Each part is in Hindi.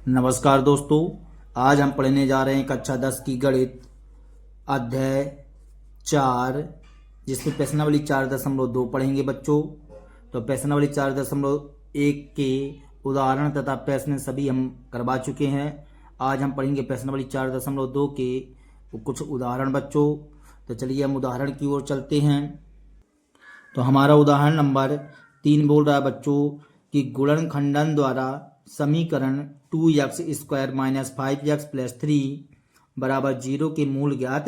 नमस्कार दोस्तों, आज हम पढ़ने जा रहे हैं कक्षा 10 की गणित अध्याय 4, जिसमें प्रश्नावली 4.2 पढ़ेंगे बच्चों। तो प्रश्नावली 4.1 के उदाहरण तथा प्रश्न सभी हम करवा चुके हैं। आज हम पढ़ेंगे प्रश्नावली 4.2 के कुछ उदाहरण बच्चों। तो चलिए हम उदाहरण की ओर चलते हैं। तो हमारा उदाहरण नंबर 3 बोल रहा है बच्चों कि गुणनखंडन द्वारा समीकरण 2x² - 5x + 3 बराबर 0 के मूल ज्ञात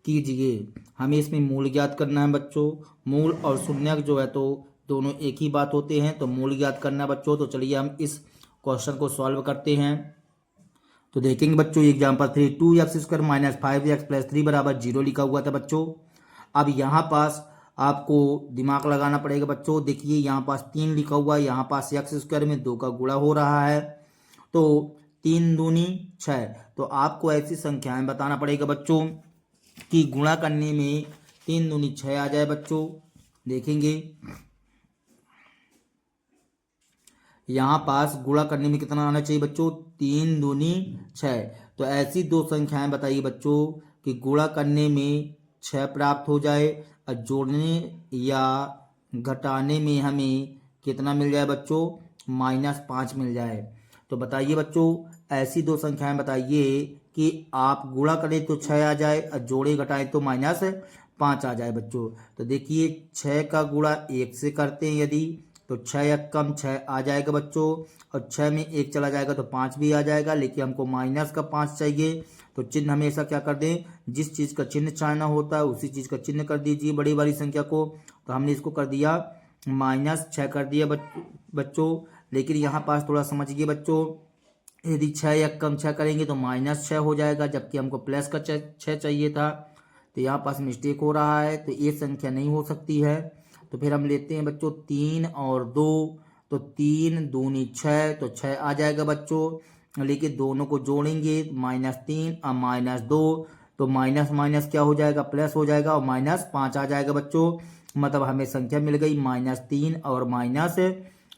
कीजिए। हमें इसमें मूल ज्ञात करना है बच्चों। मूल और शून्यक जो है तो दोनों एक ही बात होते हैं, तो मूल ज्ञात करना है बच्चों। तो चलिए हम इस क्वेश्चन को सॉल्व करते हैं। तो देखेंगे बच्चों एग्जाम्पल 3, 2x² - 5x + 3 बराबर 0 लिखा हुआ था बच्चों। अब यहाँ पास आपको दिमाग लगाना पड़ेगा बच्चों। देखिए यहाँ पास 3 लिखा हुआ है, यहाँ पास x² में 2 का गुणा हो रहा है, तो 3 दूनी 6। तो आपको ऐसी संख्याएं बताना पड़ेगा बच्चों कि गुणा करने में 3 दूनी 6 आ जाए बच्चों। देखेंगे यहाँ पास गुणा करने में कितना आना चाहिए बच्चों, 3 दूनी 6। तो ऐसी दो संख्याएं बताइए बच्चों कि गुणा करने में 6 प्राप्त हो जाए और जोड़ने या घटाने में हमें कितना मिल जाए बच्चों, -5 मिल जाए। तो बताइए बच्चों ऐसी दो संख्याएं बताइए कि आप गुणा करें तो 6 आ जाए और जोड़े घटाएं तो -5 आ जाए बच्चों। तो देखिए 6 का गुणा 1 से करते हैं यदि, तो 6 या कम 6 आ जाएगा बच्चों, और 6 में 1 चला जाएगा तो 5 भी आ जाएगा, लेकिन हमको -5 चाहिए। तो चिन्ह हमेशा क्या कर दें, जिस चीज़ का चिन्ह चाहना होता है उसी चीज़ का चिन्ह कर दीजिए बड़ी वाली संख्या को। तो हमने इसको कर दिया -6 कर दिया बच्चों। लेकिन यहाँ पास थोड़ा समझिए बच्चों, यदि 6 या कम 6 करेंगे तो -6 हो जाएगा, जबकि हमको प्लस का 6 चाहिए था। तो यहाँ पास मिस्टेक हो रहा है, तो ये संख्या नहीं हो सकती है। तो फिर हम लेते हैं बच्चों 3 और 2, तो 3 दूनी 6, तो 6 आ जाएगा बच्चों। लेकिन दोनों को जोड़ेंगे -3 और -2, तो माइनस माइनस क्या हो जाएगा, प्लस हो जाएगा, और -5 आ जाएगा बच्चों। मतलब हमें संख्या मिल गई -3 और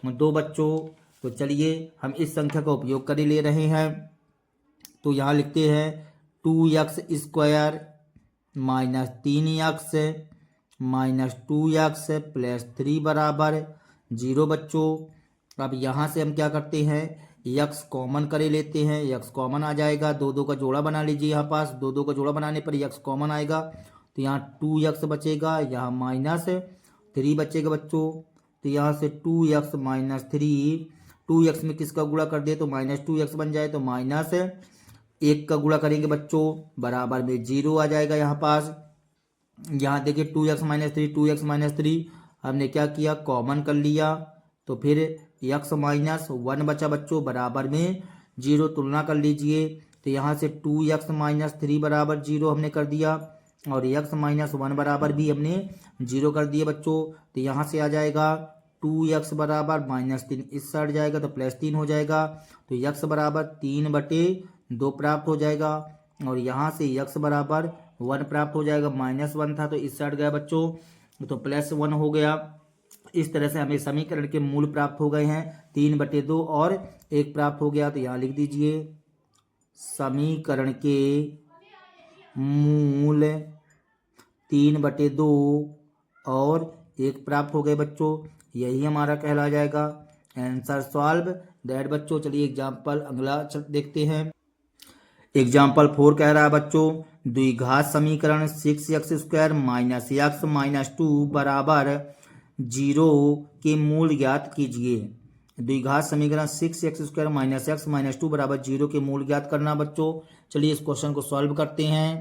-2 बच्चों। तो चलिए हम इस संख्या का उपयोग कर ले रहे हैं। तो यहाँ लिखते हैं 2x² - 3x -2x + 3 बराबर 0 बच्चों। अब यहाँ से हम क्या करते हैं, x कॉमन करे लेते हैं। x कॉमन आ जाएगा, दो दो का जोड़ा बना लीजिए। यहाँ पास दो दो का जोड़ा बनाने पर x कॉमन आएगा, तो यहाँ 2x बचेगा, यहाँ -3 बचेगा बच्चों। तो यहाँ से 2x - 3, 2x में किसका गुणा कर दे तो -2x बन जाए, तो -1 का गुणा करेंगे बच्चों, बराबर में 0 आ जाएगा। यहाँ पास यहाँ देखिए 2x - 3, 2x - 3 हमने क्या किया, कॉमन कर लिया, तो फिर x - 1 बचा बच्चों, बराबर में 0। तुलना कर लीजिए, तो यहाँ से 2x - 3 बराबर 0 हमने कर दिया, और x - 1 बराबर भी हमने 0 कर दिए बच्चों। तो यहाँ से आ जाएगा 2x बराबर -3, इस साइड जाएगा तो +3 हो जाएगा, तो x बराबर 3/2 प्राप्त हो जाएगा। और यहाँ से x बराबर 1 प्राप्त हो जाएगा, -1 था तो इस साइड गया बच्चों, तो +1 हो गया। इस तरह से हमें समीकरण के मूल प्राप्त हो गए हैं, 3/2 और 1 प्राप्त हो गया। तो यहाँ लिख दीजिए समीकरण के मूल 3/2 और 1 प्राप्त हो गए बच्चों। यही हमारा कहला जाएगा आंसर सॉल्व दैट बच्चों। चलिए एग्जाम्पल अगला देखते हैं। एग्जाम्पल 4 कह रहा है बच्चों द्विघात समीकरण 6x² - x - 2 बराबर 0 के मूल ज्ञात कीजिए। द्विघात समीकरण 6x² - x - 2 बराबर 0 के मूल ज्ञात करना बच्चों। चलिए इस क्वेश्चन को सॉल्व करते हैं।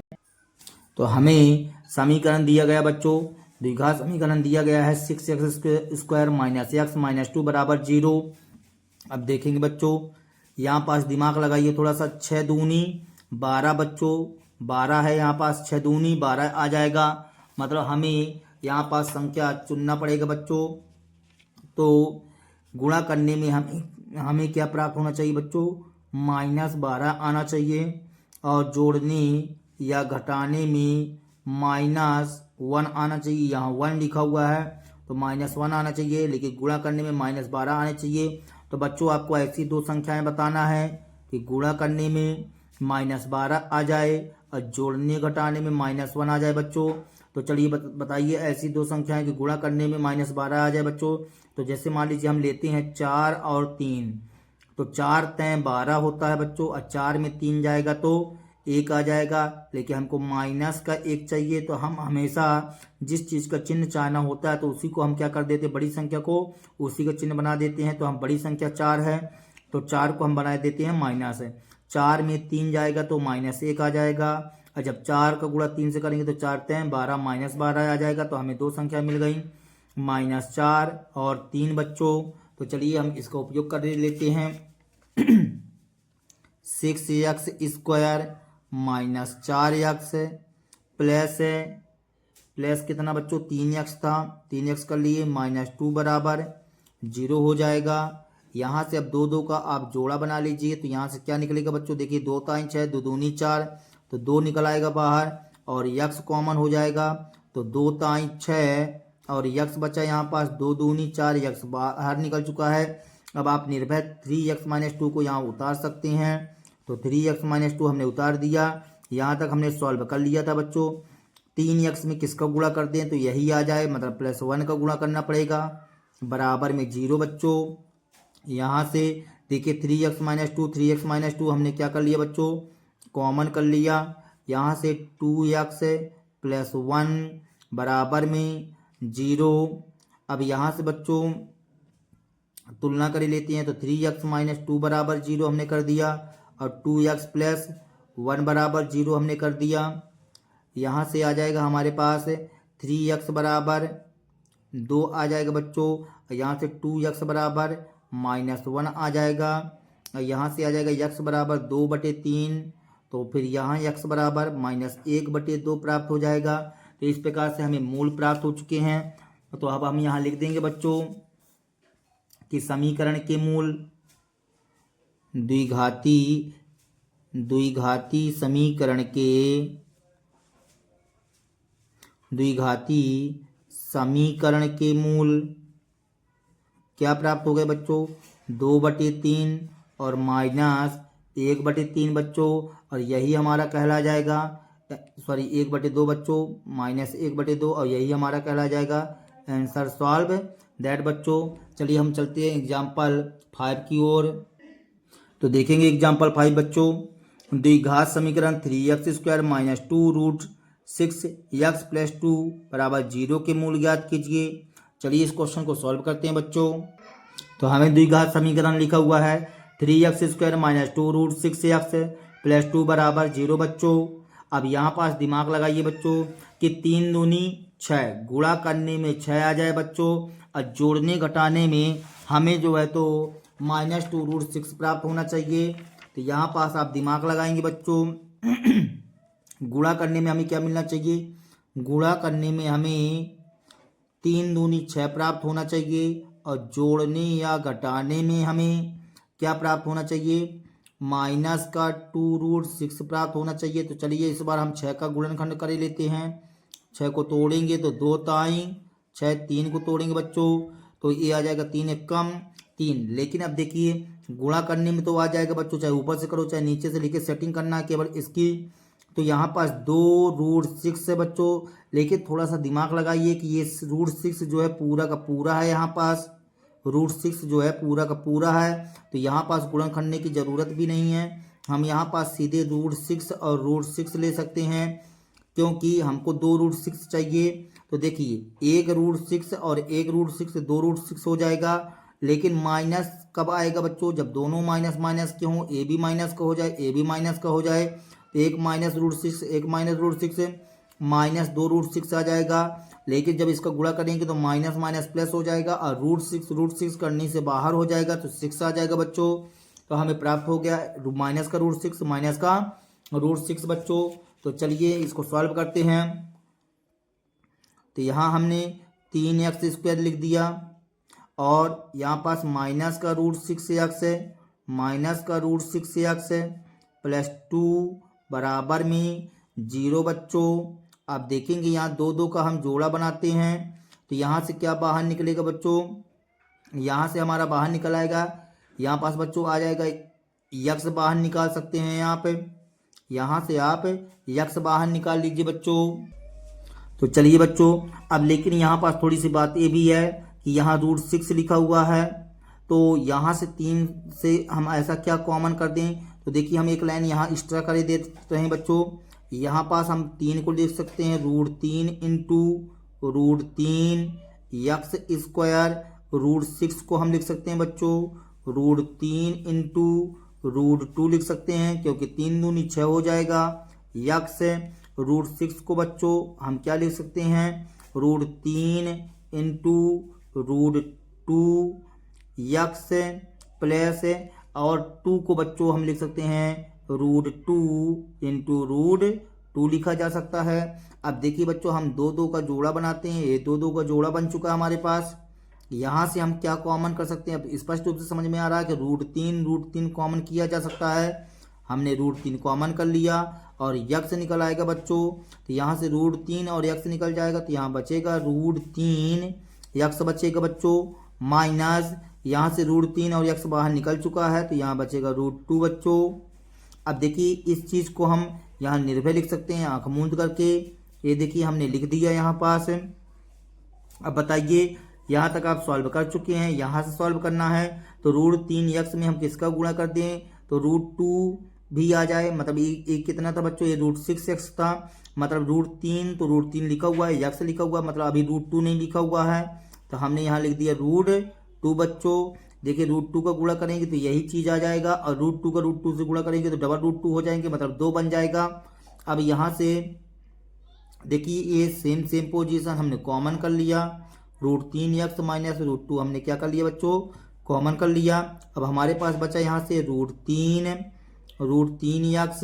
तो हमें समीकरण दिया गया बच्चों, द्विघात समीकरण दिया गया है 6x² - x - 2 बराबर 0। अब देखेंगे बच्चों, यहाँ पास दिमाग लगाइए थोड़ा सा, 6 दूनी 12 बच्चों, 12 है यहाँ पास, 6 दूनी 12 आ जाएगा। मतलब हमें यहाँ पास संख्या चुनना पड़ेगा बच्चों। तो गुणा करने में हमें क्या प्राप्त होना चाहिए बच्चों, -12 आना चाहिए, और जोड़ने या घटाने में -1 आना चाहिए। यहाँ 1 लिखा हुआ है तो -1 आना चाहिए, लेकिन गुणा करने में -12 आने चाहिए। तो बच्चों आपको ऐसी दो संख्याएं बताना है कि गुणा करने में -12 आ जाए और जोड़ने घटाने में -1 आ जाए बच्चों। तो चलिए बताइए ऐसी दो संख्याएं कि गुणा करने में -12 आ जाए बच्चों। तो जैसे मान लीजिए हम लेते हैं 4 और 3, तो 4 तय 12 होता है बच्चों, और 4 में 3 जाएगा तो 1 आ जाएगा। लेकिन हमको माइनस का 1 चाहिए, तो हम हमेशा जिस चीज़ का चिन्ह चाहना होता है तो उसी को हम क्या कर देते हैं, बड़ी संख्या को उसी का चिन्ह बना देते हैं। तो हम बड़ी संख्या 4 है तो 4 को हम बना देते हैं माइनस है, 4 में 3 जाएगा तो -1 आ जाएगा। और जब 4 का गुणा 3 से करेंगे तो 4 तय 12 -12 आ जाएगा। तो हमें दो संख्या मिल गई, -4 और 3 बच्चों। तो चलिए हम इसका उपयोग कर लेते हैं। 6x स्क्वायर -4x प्लस कितना बच्चों, 3x था, 3x कर लिए, -2 बराबर 0 हो जाएगा। यहाँ से अब 2 का आप जोड़ा बना लीजिए। तो यहाँ से क्या निकलेगा बच्चों, देखिए 2 ताई 6, 2 दूनी 4, तो 2 निकल आएगा बाहर और यक्स कॉमन हो जाएगा। तो 2 ताई 6 और यक्स बचा यहाँ पास, 2 दूनी 4, यक्स बाहर निकल चुका है। अब आप निर्भय 3x-2 को यहाँ उतार सकते हैं। तो 3x-2 हमने उतार दिया। यहाँ तक हमने सॉल्व कर लिया था बच्चों। 3x में किसका गुणा कर दें तो यही आ जाए, मतलब +1 का गुणा करना पड़ेगा, बराबर में 0 बच्चों। यहाँ से देखिए 3x-2 हमने क्या कर लिया बच्चों, कॉमन कर लिया। यहाँ से 2x + 1 बराबर में 0। अब यहाँ से बच्चों तुलना कर लेते हैं। तो 3x-2 बराबर 0 हमने कर दिया और 2x + 1 बराबर 0 हमने कर दिया। यहाँ से आ जाएगा हमारे पास 3x बराबर 2 आ जाएगा बच्चों। यहाँ से 2x बराबर -1 आ जाएगा। और यहाँ से आ जाएगा x बराबर 2/3। तो फिर यहाँ x बराबर -1/2 प्राप्त हो जाएगा। तो इस प्रकार से हमें मूल प्राप्त हो चुके हैं। तो अब हम यहाँ लिख देंगे बच्चों कि समीकरण के मूल द्विघाती समीकरण के मूल क्या प्राप्त हो गए बच्चों, 2/3 और -1/3 बच्चों। और यही हमारा कहला जाएगा, सॉरी 1/2 बच्चों, -1/2, और यही हमारा कहला जाएगा आंसर सॉल्व दैट बच्चों। चलिए हम चलते हैं एग्जाम्पल 5 की ओर। तो देखेंगे एग्जाम्पल 5 बच्चों, द्विघात समीकरण 3x² - 2√6x + 2 बराबर 0 के मूल ज्ञात कीजिए। चलिए इस क्वेश्चन को सॉल्व करते हैं बच्चों। तो हमें द्विघात समीकरण लिखा हुआ है 3x² - 2√6x + 2 बराबर 0 बच्चों। अब यहाँ पास दिमाग लगाइए बच्चों कि 3 दूनी 6, गुणा करने में 6 आ जाए बच्चों, और जोड़ने घटाने में हमें जो है तो -2√6 प्राप्त होना चाहिए। तो यहाँ पास आप दिमाग लगाएंगे बच्चों। गुणा करने में हमें क्या मिलना चाहिए, गुणा करने में हमें 3 दूनी 6 प्राप्त होना चाहिए, और जोड़ने या घटाने में हमें क्या प्राप्त होना चाहिए, -2√6 प्राप्त होना चाहिए। तो चलिए इस बार हम 6 का गुणनखंड कर लेते हैं। 6 को तोड़ेंगे तो 2 ताई 6, 3 को तोड़ेंगे बच्चों तो ये आ जाएगा 3 एकम 3। लेकिन अब देखिए गुणा करने में तो आ जाएगा बच्चों, चाहे ऊपर से करो चाहे नीचे से लिखे, सेटिंग करना है केवल इसकी। तो यहाँ पास 2√6 है बच्चों, लेकिन थोड़ा सा दिमाग लगाइए कि ये √6 जो है पूरा का पूरा है, यहाँ पास √6 जो है पूरा का पूरा है। तो यहाँ पास गुणन करने की ज़रूरत भी नहीं है, हम यहाँ पास सीधे √6 और √6 ले सकते हैं, क्योंकि हमको 2√6 चाहिए। तो देखिए 1√6 और 1√6 2√6 हो जाएगा। लेकिन माइनस कब आएगा बच्चों, जब दोनों माइनस के हों, ए भी माइनस का हो जाए, ए भी माइनस का हो जाए। तो एक -√6 एक -√6 -2√6 आ जाएगा। लेकिन जब इसका गुणा करेंगे तो माइनस माइनस प्लस हो जाएगा, और √6 करने से बाहर हो जाएगा तो 6 आ जाएगा बच्चों। तो हमें प्राप्त हो गया माइनस का √6 बच्चों। तो चलिए इसको सॉल्व करते हैं। तो यहाँ हमने 3x² लिख दिया, और यहाँ पास माइनस का √6x है, + 2 बराबर में 0 बच्चों। अब देखेंगे यहाँ 2 का हम जोड़ा बनाते हैं। तो यहाँ से क्या बाहर निकलेगा बच्चों, यहाँ से हमारा बाहर निकल आएगा, यहाँ पास बच्चों आ जाएगा यक्स बाहर निकाल सकते हैं। यहाँ से आप यक्स बाहर निकाल लीजिए बच्चों। तो चलिए बच्चों, अब लेकिन यहाँ पास थोड़ी सी बात ये भी है कि यहाँ √6 लिखा हुआ है, तो यहाँ से 3 से हम ऐसा क्या कॉमन कर दें। तो देखिए हम एक लाइन यहाँ एक्स्ट्रा कर देते हैं बच्चों। यहाँ पास हम 3 को लिख सकते हैं √3 इंटू √3 यक्स स्क्वायर। √6 को हम लिख सकते हैं बच्चों √3 इंटू √2 लिख सकते हैं, क्योंकि 3 दूनी 6 हो जाएगा। यक्स √6 को बच्चों हम क्या लिख सकते हैं √3 इंटू √2 यक्स प्लस, और 2 को बच्चों हम लिख सकते हैं √2 इंटू √2 लिखा जा सकता है। अब देखिए बच्चों, हम 2 का जोड़ा बनाते हैं। ये 2 का जोड़ा बन चुका है हमारे पास। यहाँ से हम क्या कॉमन कर सकते हैं, अब स्पष्ट रूप से समझ में आ रहा है कि √3 कॉमन किया जा सकता है। हमने √3 कॉमन कर लिया और यक्स निकल आएगा बच्चों। तो यहाँ से √3 और यक्स निकल जाएगा, तो यहाँ बचेगा √3 यक्स बचेगा बच्चों, माइनस यहाँ से √3 और यक्स बाहर निकल चुका है, तो यहाँ बचेगा √2 बच्चों। अब देखिए इस चीज़ को हम यहाँ निर्भय लिख सकते हैं आंख मूंद करके। ये देखिए हमने लिख दिया यहाँ पास। अब बताइए, यहाँ तक आप सॉल्व कर चुके हैं, यहाँ से सॉल्व करना है। तो √3 यक्स में हम किसका गुणा कर दें, तो √2 भी आ जाए। मतलब ये कितना था बच्चों, ये √6 यक्स था। मतलब √3, तो √3 लिखा हुआ है, यक्स लिखा हुआ है, मतलब अभी √2 नहीं लिखा हुआ है, तो हमने यहाँ लिख दिया √2 बच्चों। देखिए √2 का गुणा करेंगे तो यही चीज़ आ जाएगा, और √2 का √2 से गुणा करेंगे तो डबल √2 हो जाएंगे, मतलब 2 बन जाएगा। अब यहाँ से देखिए ये सेम पोजीशन हमने कॉमन कर लिया। √3 यक्स माइनस √2 हमने क्या कर लिया बच्चों, कॉमन कर लिया। अब हमारे पास बचा यहाँ से √3 यक्स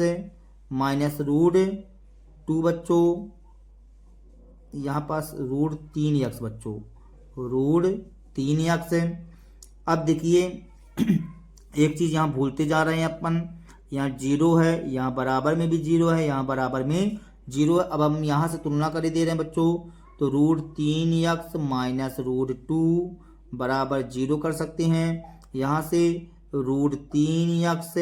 माइनस √2 बच्चों। यहाँ पास √3 यक्स बच्चों, √3 यक्स। अब देखिए एक चीज़ यहाँ भूलते जा रहे हैं अपन, यहाँ 0 है, यहाँ बराबर में भी 0 है, यहाँ बराबर में 0 है। अब हम यहाँ से तुलना कर दे रहे हैं बच्चों, तो √3 यक्स माइनस √2 बराबर 0 कर सकते हैं। यहाँ से √3 यक्स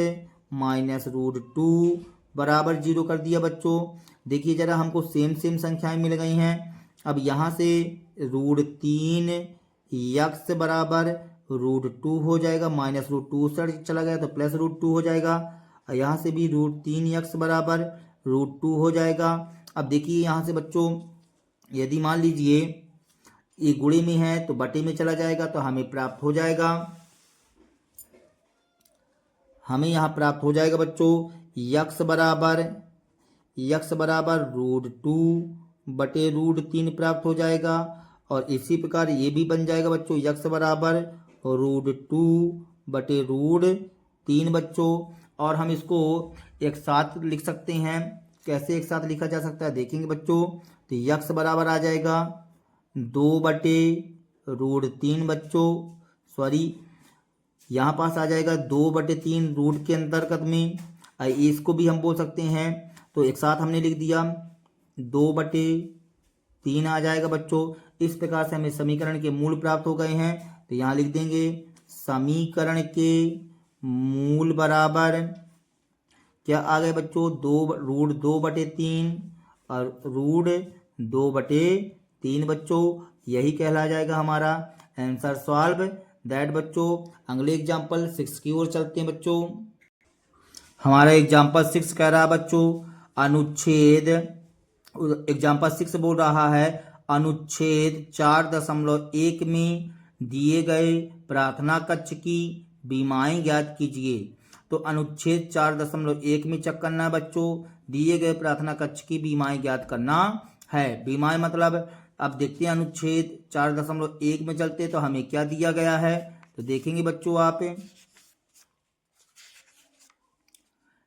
माइनस √2 बराबर 0 कर दिया बच्चों। देखिए जरा हमको सेम संख्याएं मिल गई हैं। अब यहाँ से √3 यक्स बराबर √2 हो जाएगा, माइनस √2 से चला गया तो प्लस √2 हो जाएगा। यहाँ से भी √3 यक्स बराबर √2 हो जाएगा। अब देखिए यहाँ से बच्चों, यदि मान लीजिए ये गुणे में है तो बटे में चला जाएगा, तो हमें प्राप्त हो जाएगा, हमें यहाँ प्राप्त हो जाएगा बच्चों यक्स बराबर √2 बटे √3 प्राप्त हो जाएगा। और इसी प्रकार ये भी बन जाएगा बच्चों यक्स बराबर √2 बटे √3 बच्चों। और हम इसको एक साथ लिख सकते हैं। कैसे एक साथ लिखा जा सकता है देखेंगे बच्चों। तो यक्स बराबर आ जाएगा 2 बटे √3 बच्चों, सॉरी यहाँ पास आ जाएगा 2 बटे 3 रूट के अंतर्गत में। इसको भी हम बोल सकते हैं, तो एक साथ हमने लिख दिया 2 बटे 3 आ जाएगा बच्चों। इस प्रकार से हमें समीकरण के मूल प्राप्त हो गए हैं। तो यहाँ लिख देंगे समीकरण के मूल बराबर क्या आ गए बच्चों, √2 बटे 3 और √2 बटे 3 बच्चों। यही कहला जाएगा हमारा आंसर सॉल्व दैट बच्चों। अगले एग्जाम्पल 6 की ओर चलते हैं बच्चों। हमारा एग्जाम्पल 6 कह रहा है बच्चों अनुच्छेद, एग्जाम्पल 6 बोल रहा है अनुच्छेद 4.1 में दिए गए प्रार्थना कक्ष की बीमाएं ज्ञात कीजिए। तो अनुच्छेद 4.1 में चेक करना है बच्चों, दिए गए प्रार्थना कक्ष की बीमाएं ज्ञात करना है। बीमाएं मतलब अब देखते हैं अनुच्छेद 4.1 में चलते तो हमें क्या दिया गया है, तो देखेंगे बच्चों आप।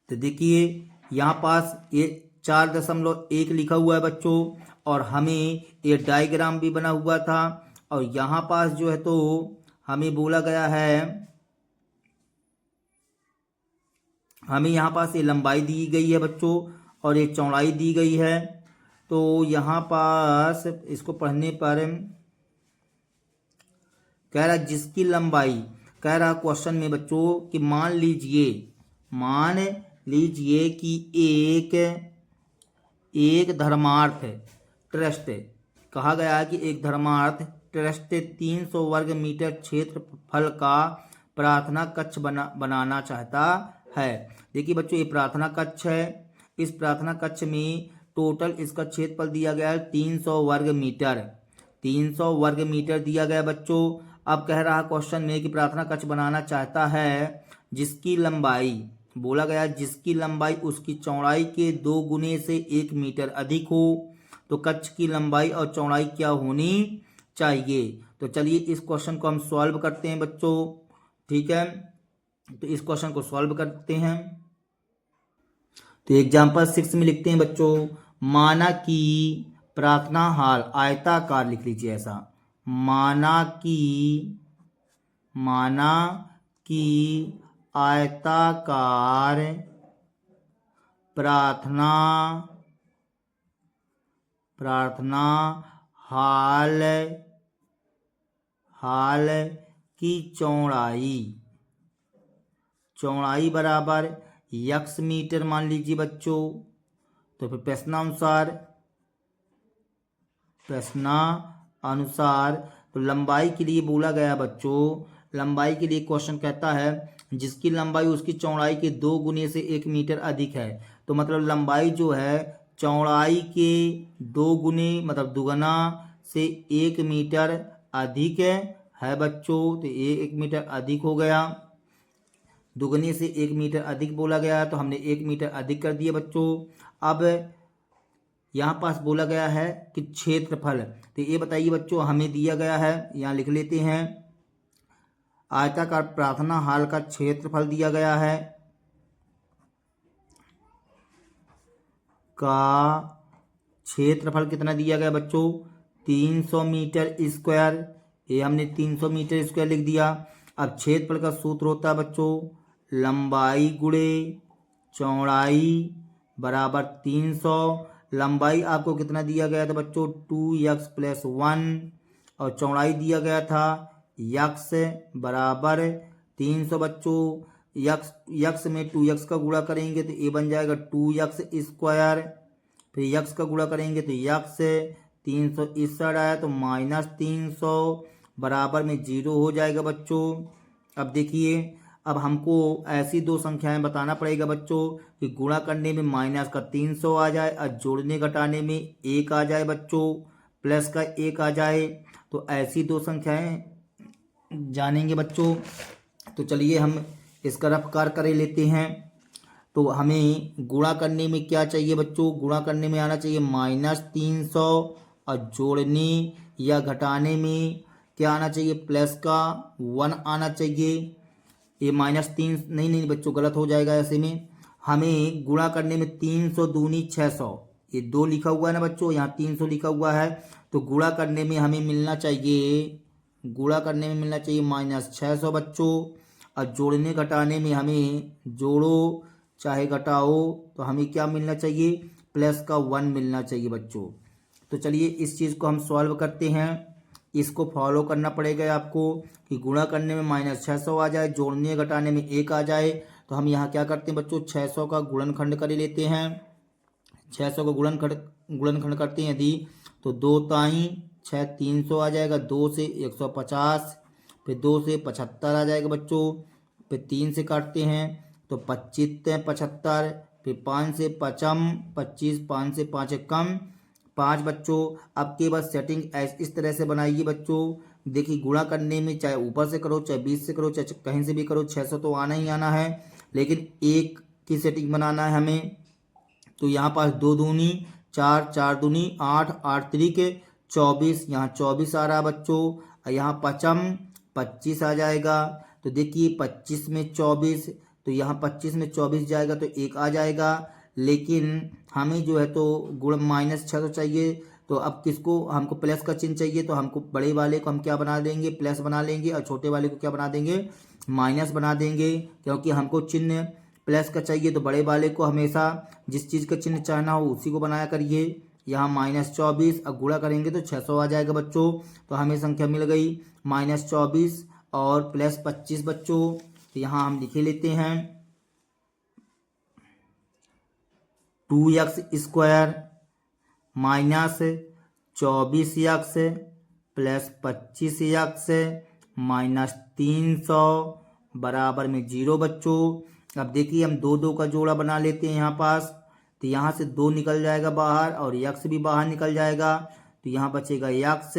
तो देखिए यहाँ पास ये 4.1 लिखा हुआ है बच्चों, और हमें ये डायग्राम भी बना हुआ था। और यहाँ पास जो है तो हमें बोला गया है, हमें यहाँ पास ये लंबाई दी गई है बच्चों और ये चौड़ाई दी गई है। तो यहाँ पास इसको पढ़ने पर कह रहा जिसकी लंबाई, कह रहा क्वेश्चन में बच्चों कि मान लीजिए मान लीजिए कि एक धर्मार्थ ट्रस्ट, कहा गया है कि एक धर्मार्थ ट्रस्ट 300 वर्ग मीटर क्षेत्रफल का प्रार्थना कक्ष बनाना चाहता है। देखिए बच्चों, ये प्रार्थना कक्ष है। इस प्रार्थना कक्ष में टोटल इसका क्षेत्रफल दिया गया है 300 वर्ग मीटर। 300 वर्ग मीटर दिया गया बच्चों। अब कह रहा क्वेश्चन में कि प्रार्थना कक्ष बनाना चाहता है जिसकी लंबाई, बोला गया जिसकी लंबाई उसकी चौड़ाई के 2 गुने से 1 मीटर अधिक हो। तो कक्ष की लंबाई और चौड़ाई क्या होनी चाहिए। तो चलिए इस क्वेश्चन को हम सॉल्व करते हैं बच्चों। ठीक है, तो इस क्वेश्चन को सॉल्व करते हैं। तो एग्जाम्पल 6 में लिखते हैं बच्चों, माना कि प्रार्थना हॉल आयताकार, लिख लीजिए ऐसा, माना कि आयताकार प्रार्थना हाल की चौड़ाई बराबर x मीटर मान लीजिए बच्चों। तो फिर प्रश्नानुसार तो लंबाई के लिए बोला गया बच्चों, लंबाई के लिए क्वेश्चन कहता है जिसकी लंबाई उसकी चौड़ाई के 2 गुने से 1 मीटर अधिक है। तो मतलब लंबाई जो है चौड़ाई के 2 गुने मतलब दुगना से 1 मीटर अधिक है बच्चों। तो ये 1 मीटर अधिक हो गया, दुगने से 1 मीटर अधिक बोला गया है, तो हमने 1 मीटर अधिक कर दिया बच्चों। अब यहाँ पास बोला गया है कि क्षेत्रफल, तो ये बताइए बच्चों, हमें दिया गया है, यहाँ लिख लेते हैं, आयताकार प्रार्थना हॉल का क्षेत्रफल दिया गया है का क्षेत्रफल कितना दिया गया बच्चों, 300 मीटर स्क्वायर। ये हमने 300 मीटर स्क्वायर लिख दिया। अब क्षेत्रफल का सूत्र होता है बच्चों लंबाई गुणे चौड़ाई बराबर 300। लंबाई आपको कितना दिया गया था बच्चों, 2x + 1, और चौड़ाई दिया गया था x बराबर 300 बच्चों। x में 2x का गुणा करेंगे तो ये बन जाएगा 2x स्क्वायर, फिर x का गुणा करेंगे तो x 300 इस साइड आया तो -300 बराबर में 0 हो जाएगा बच्चों। अब देखिए, अब हमको ऐसी 2 संख्याएं बताना पड़ेगा बच्चों कि गुणा करने में -300 आ जाए और जोड़ने घटाने में 1 आ जाए बच्चों, प्लस का 1 आ जाए। तो ऐसी 2 संख्याएं जानेंगे बच्चों। तो चलिए हम इसका रफ कार्य कर लेते हैं। तो हमें गुणा करने में क्या चाहिए बच्चों, गुणा करने में आना चाहिए -300, और जोड़ने या घटाने में क्या आना चाहिए, प्लस का 1 आना चाहिए। ये -3 नहीं बच्चों, गलत हो जाएगा। ऐसे में हमें गुणा करने में 300 दूनी 600, ये 2 लिखा हुआ है ना बच्चों, यहाँ 300 लिखा हुआ है। तो गुणा करने में हमें मिलना चाहिए -600 बच्चों, और जोड़ने घटाने में हमें जोड़ो चाहे घटाओ तो हमें क्या मिलना चाहिए, प्लस का 1 मिलना चाहिए बच्चों। तो चलिए इस चीज़ को हम सॉल्व करते हैं। इसको फॉलो करना पड़ेगा आपको कि गुणा करने में -600 आ जाए, जोड़ने घटाने में 1 आ जाए। तो हम यहाँ क्या करते हैं बच्चों, 600 का गुणनखंड कर लेते हैं। 600 का गुणनखंड करते हैं यदि, तो 2 ताई 6 300 आ जाएगा, 2 से 150, फिर 2 से 75 आ जाएगा बच्चों, फिर 3 से काटते हैं तो 25 75, फिर 5 से 25, 5 से 5 कम 5 बच्चों। अब के बाद सेटिंग इस तरह से बनाइए बच्चों। देखिए गुणा करने में चाहे ऊपर से करो चाहे बीच से करो चाहे कहीं से भी करो, 600 तो आना ही आना है, लेकिन 1 की सेटिंग बनाना है हमें। तो यहाँ पास 2 दूनी 4, 4 दूनी 8, 8 त्रिक 24, यहाँ 24 आ रहा बच्चों, और यहाँ 25 आ जाएगा। तो देखिए 25 में 24, तो यहाँ 25 में 24 जाएगा तो 1 आ जाएगा, लेकिन हमें जो है तो गुण -600 चाहिए। तो अब किसको, हमको प्लस का चिन्ह चाहिए, तो हमको बड़े वाले को हम क्या बना देंगे, प्लस बना लेंगे, और छोटे वाले को क्या बना देंगे, माइनस बना देंगे। क्योंकि हमको चिन्ह प्लस का चाहिए तो बड़े वाले को हमेशा जिस चीज़ का चिन्ह चाहना हो उसी को बनाया करिए। यहाँ -24, अब गुणा करेंगे तो 600 आ जाएगा बच्चों। तो हमें संख्या मिल गई -24 और +25 बच्चों। तो यहाँ हम लिखे लेते हैं 2x² minus 24x plus 25x minus 300 बराबर में 0 बच्चों। अब देखिए हम दो का जोड़ा बना लेते हैं यहाँ पास, तो यहाँ से 2 निकल जाएगा बाहर और x भी बाहर निकल जाएगा, तो यहाँ बचेगा x,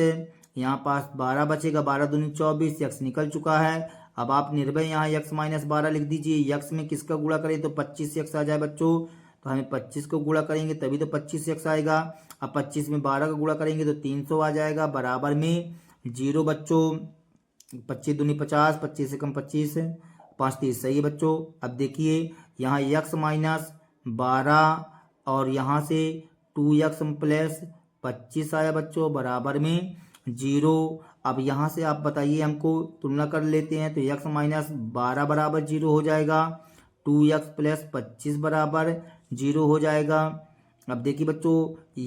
यहाँ पास 12 बचेगा, 12 दूनी 24, x निकल चुका है। अब आप निर्भय यहाँ x माइनस 12 लिख दीजिए। x में किसका गुणा करें तो 25x आ जाए बच्चों, तो हमें 25 को गुणा करेंगे तभी तो 25x आएगा। अब 25 में 12 का गुणा करेंगे तो 300 आ जाएगा बराबर में 0 बच्चों। 25 दूनी 50, 25 से कम 25, 5 30 सही है बच्चों। अब देखिए यहाँ x माइनस 12 और यहाँ से 2x प्लस 25 आया बच्चों बराबर में 0। अब यहाँ से आप बताइए, हमको तुलना कर लेते हैं, तो x माइनस 12 बराबर 0 हो जाएगा, 2x प्लस 25 बराबर 0 हो जाएगा। अब देखिए बच्चों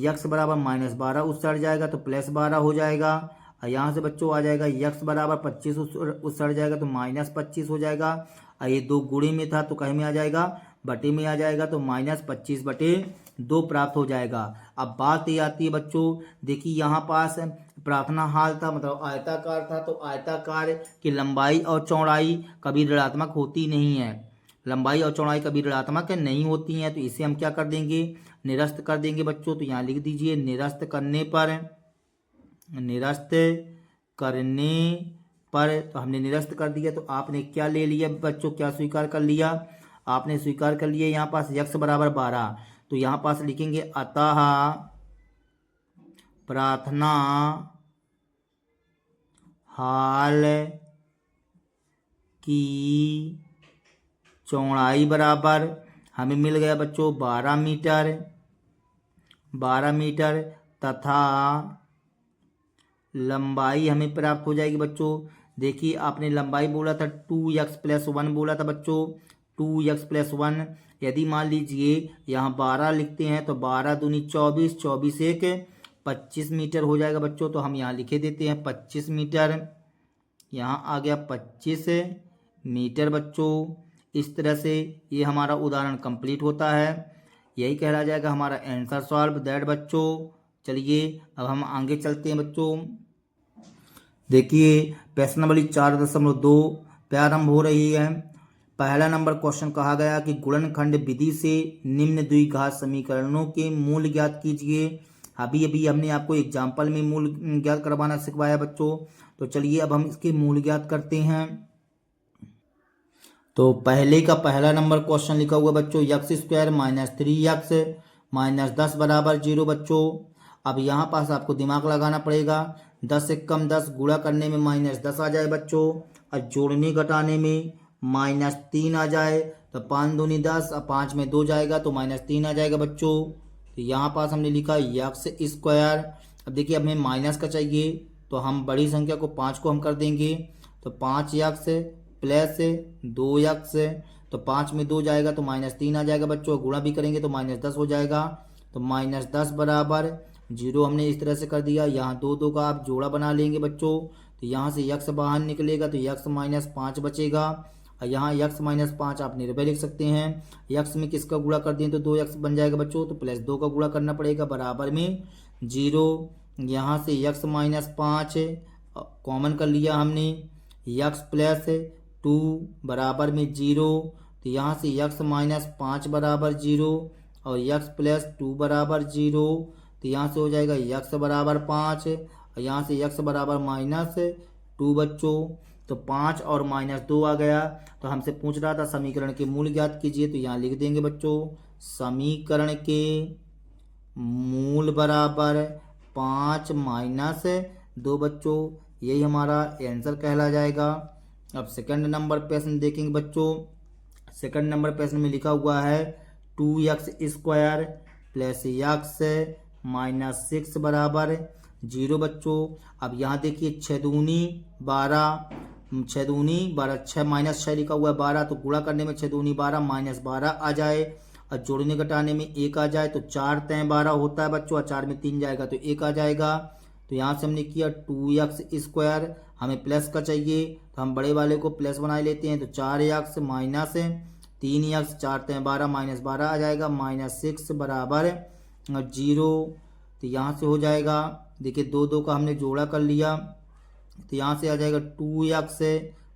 x बराबर माइनस 12 उस साइड जाएगा तो प्लस 12 हो जाएगा, और यहाँ से बच्चों आ जाएगा x बराबर 25 उस साइड जाएगा तो माइनस 25 हो जाएगा। और ये 2 गुणे में था तो कहीं में आ जाएगा, बटे में आ जाएगा, तो माइनस 25 बटे 2 प्राप्त हो जाएगा। अब बात ये आती है बच्चों, देखिए यहाँ पास प्रार्थना हाल था, मतलब आयताकार था, तो आयताकार की लंबाई और चौड़ाई कभी ऋणात्मक होती नहीं है, लंबाई और चौड़ाई कभी ऋणात्मक नहीं होती हैं, तो इसे हम क्या कर देंगे, निरस्त कर देंगे बच्चों। तो यहाँ लिख दीजिए निरस्त करने पर, तो हमने निरस्त कर दिया, तो आपने क्या ले लिया बच्चों, क्या स्वीकार कर लिया, आपने स्वीकार कर लिया यहाँ पास x बराबर 12, तो यहाँ पास लिखेंगे अतः प्रार्थना हाल की चौड़ाई बराबर हमें मिल गया बच्चों 12 मीटर तथा लंबाई हमें प्राप्त हो जाएगी बच्चों। देखिए आपने लंबाई बोला था 2x प्लस 1 बोला था बच्चों, 2x प्लस 1, यदि मान लीजिए यहाँ 12 लिखते हैं तो 12 दूनी 24, 24 एक 25 मीटर हो जाएगा बच्चों, तो हम यहाँ लिखे देते हैं 25 मीटर, यहाँ आ गया 25 मीटर बच्चों। इस तरह से ये हमारा उदाहरण कंप्लीट होता है, यही कहला जाएगा हमारा आंसर सॉल्व दैट बच्चों। चलिए अब हम आगे चलते हैं बच्चों। देखिए प्रश्न नंबर 4.2 प्रारंभ हो रही है। पहला नंबर क्वेश्चन कहा गया कि गुणनखंड विधि से निम्न द्विघात समीकरणों के मूल ज्ञात कीजिए। अभी हमने आपको एग्जाम्पल में मूल ज्ञात करवाना सिखवाया बच्चों, तो चलिए अब हम इसके मूल ज्ञात करते हैं। तो पहला नंबर क्वेश्चन लिखा हुआ बच्चों x² माइनस 3x माइनस 10 बराबर 0 बच्चों। अब यहाँ पास आपको दिमाग लगाना पड़ेगा, 10 से कम 10 गुणा करने में माइनस 10 आ जाए बच्चों, और जोड़ने घटाने में माइनस 3 आ जाए, तो 5 दूनी 10, अब 5 में 2 जाएगा तो माइनस 3 आ जाएगा बच्चों। तो यहाँ पास हमने लिखा x²। अब देखिए हमें माइनस का चाहिए, तो हम बड़ी संख्या को 5 को हम कर देंगे, तो 5x प्लस 2x, तो 5 में 2 जाएगा तो माइनस 3 आ जाएगा बच्चों, गुणा भी करेंगे तो माइनस 10 हो जाएगा, तो माइनस 10 बराबर 0 हमने इस तरह से कर दिया। यहाँ 2 का आप जोड़ा बना लेंगे बच्चों, तो यहाँ से x बाहर निकलेगा तो x माइनस 5 बचेगा, और यहाँ x माइनस 5 आप निर्भय लिख सकते हैं। x में किसका गुणा कर दें तो 2x बन जाएगा बच्चों, तो प्लस 2 का गुणा करना पड़ेगा बराबर में 0। यहाँ से x माइनस 5 कॉमन कर लिया हमने, x प्लस 2 बराबर में 0, तो यहाँ से x माइनस 5 बराबर 0 और x प्लस 2 बराबर 0, तो यहाँ से हो जाएगा x बराबर 5 और यहाँ से x बराबर माइनस 2 बच्चों। तो 5 और माइनस 2 आ गया। तो हमसे पूछ रहा था समीकरण के मूल ज्ञात कीजिए, तो यहाँ लिख देंगे बच्चों समीकरण के मूल बराबर 5 माइनस 2 बच्चों, यही हमारा आंसर कहला जाएगा। अब सेकंड नंबर प्रश्न देखेंगे बच्चों। सेकंड नंबर प्रश्न में लिखा हुआ है 2x² प्लस x माइनस 6 बराबर 0 बच्चों। अब यहाँ देखिए 6 दूनी 12, 6 माइनस 6 लिखा हुआ है 12, तो गुणा करने में 6 दूनी 12 माइनस 12 आ जाए, और जोड़ने घटाने में 1 आ जाए, तो 4 तय 12 होता है बच्चों, और 4 में 3 जाएगा तो 1 आ जाएगा। तो यहाँ से हमने किया 2x², हमें प्लस का चाहिए तो हम बड़े वाले को प्लस बना लेते हैं, तो 4x माइनस 3 यक्स 4×12 -12 आ जाएगा, -6 बराबर 0। तो यहाँ से हो जाएगा, देखिए 2 का हमने जोड़ा कर लिया, तो यहाँ से आ जाएगा 2 यक्स,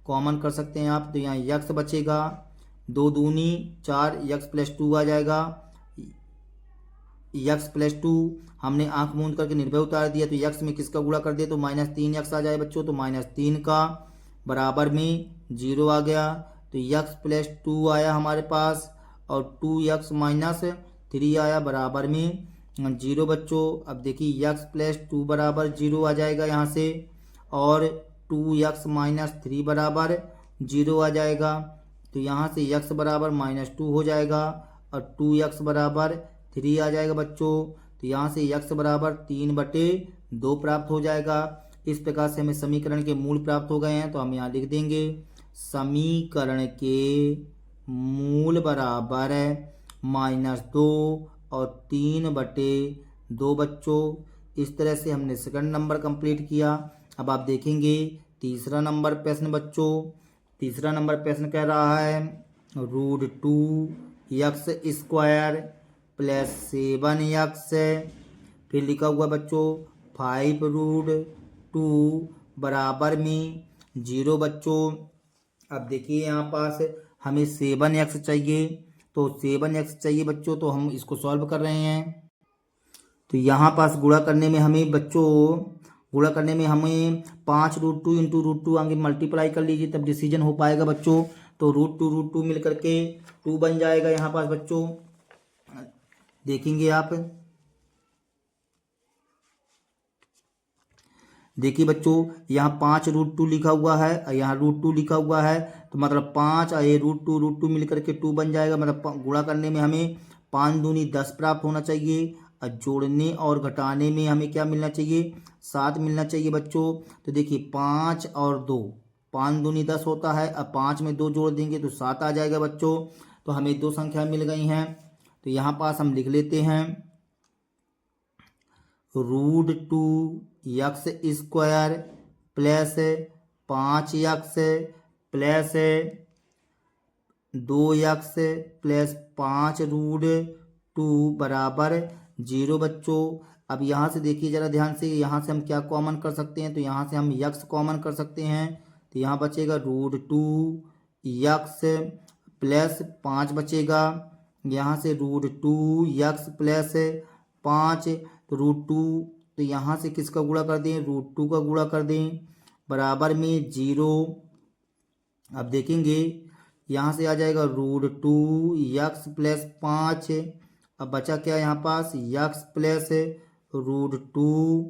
कॉमन कर सकते हैं आप, तो यहाँ यक्स बचेगा, 2 दूनी 4, यक्स प्लस 2 आ जाएगा, यक्स प्लस 2 हमने आंख मूंद करके निर्भय उतार दिया, तो यक्स में किसका गुणा कर दिया तो -3 यक्स आ जाए बच्चों, तो -3 का बराबर में 0 आ गया, तो यक्स प्लस 2 आया हमारे पास, और 2 यक्स -3 आया बराबर में 0 बच्चों। अब देखिए यक्स प्लस 2 बराबर 0 आ जाएगा यहाँ से, और 2 यक्स -3 बराबर 0 आ जाएगा, तो यहाँ से यक्स बराबर -2 हो जाएगा, और 2 यक्स बराबर 3 आ जाएगा बच्चों, तो यहाँ से यक्स बराबर 3/2 प्राप्त हो जाएगा। इस प्रकार से हमें समीकरण के मूल प्राप्त हो गए हैं, तो हम यहाँ लिख देंगे समीकरण के मूल बराबर -2 और 3/2 बच्चों। इस तरह से हमने सेकंड नंबर कंप्लीट किया। अब आप देखेंगे तीसरा नंबर प्रश्न बच्चों। तीसरा नंबर प्रश्न कह रहा है √2x² + 7x, फिर लिखा हुआ बच्चों 5√2 बराबर में 0 बच्चों। अब देखिए यहाँ पास हमें 7x चाहिए, तो 7x चाहिए बच्चों, तो हम इसको सॉल्व कर रहे हैं। तो यहाँ पास गुणा करने में हमें बच्चों 5√2 इंटू √2 आगे मल्टीप्लाई कर लीजिए, तब डिसीजन हो पाएगा बच्चों। तो √2 मिल करके 2 बन जाएगा यहाँ पास बच्चों, देखेंगे आप। देखिए बच्चों यहाँ 5√2 लिखा हुआ है और यहाँ √2 लिखा हुआ है, तो मतलब 5 और ये √2 मिल करके 2 बन जाएगा। मतलब गुणा करने में हमें 5 दूनी 10 प्राप्त होना चाहिए, और जोड़ने और घटाने में हमें क्या मिलना चाहिए 7 मिलना चाहिए बच्चों। तो देखिए 5 और 2, 5 दूनी 10 होता है, अब 5 में 2 जोड़ देंगे तो 7 आ जाएगा बच्चों। तो हमें 2 संख्या मिल गई हैं, तो यहाँ पास हम लिख लेते हैं √2x² plus 5x plus 2x plus 5√2 बराबर 0 बच्चों। अब यहाँ से देखिए जरा ध्यान से, यहाँ से हम क्या कॉमन कर सकते हैं, तो यहाँ से हम यक्स कॉमन कर सकते हैं, तो यहाँ बचेगा √2x प्लस 5 बचेगा, यहाँ से √2x प्लस 5, तो √2, तो यहाँ से किसका गुणा कर दें √2 का गुणा कर दें बराबर में 0। अब देखेंगे यहाँ से आ जाएगा √2x प्लस 5, अब बचा क्या यहाँ पास x प्लस √2,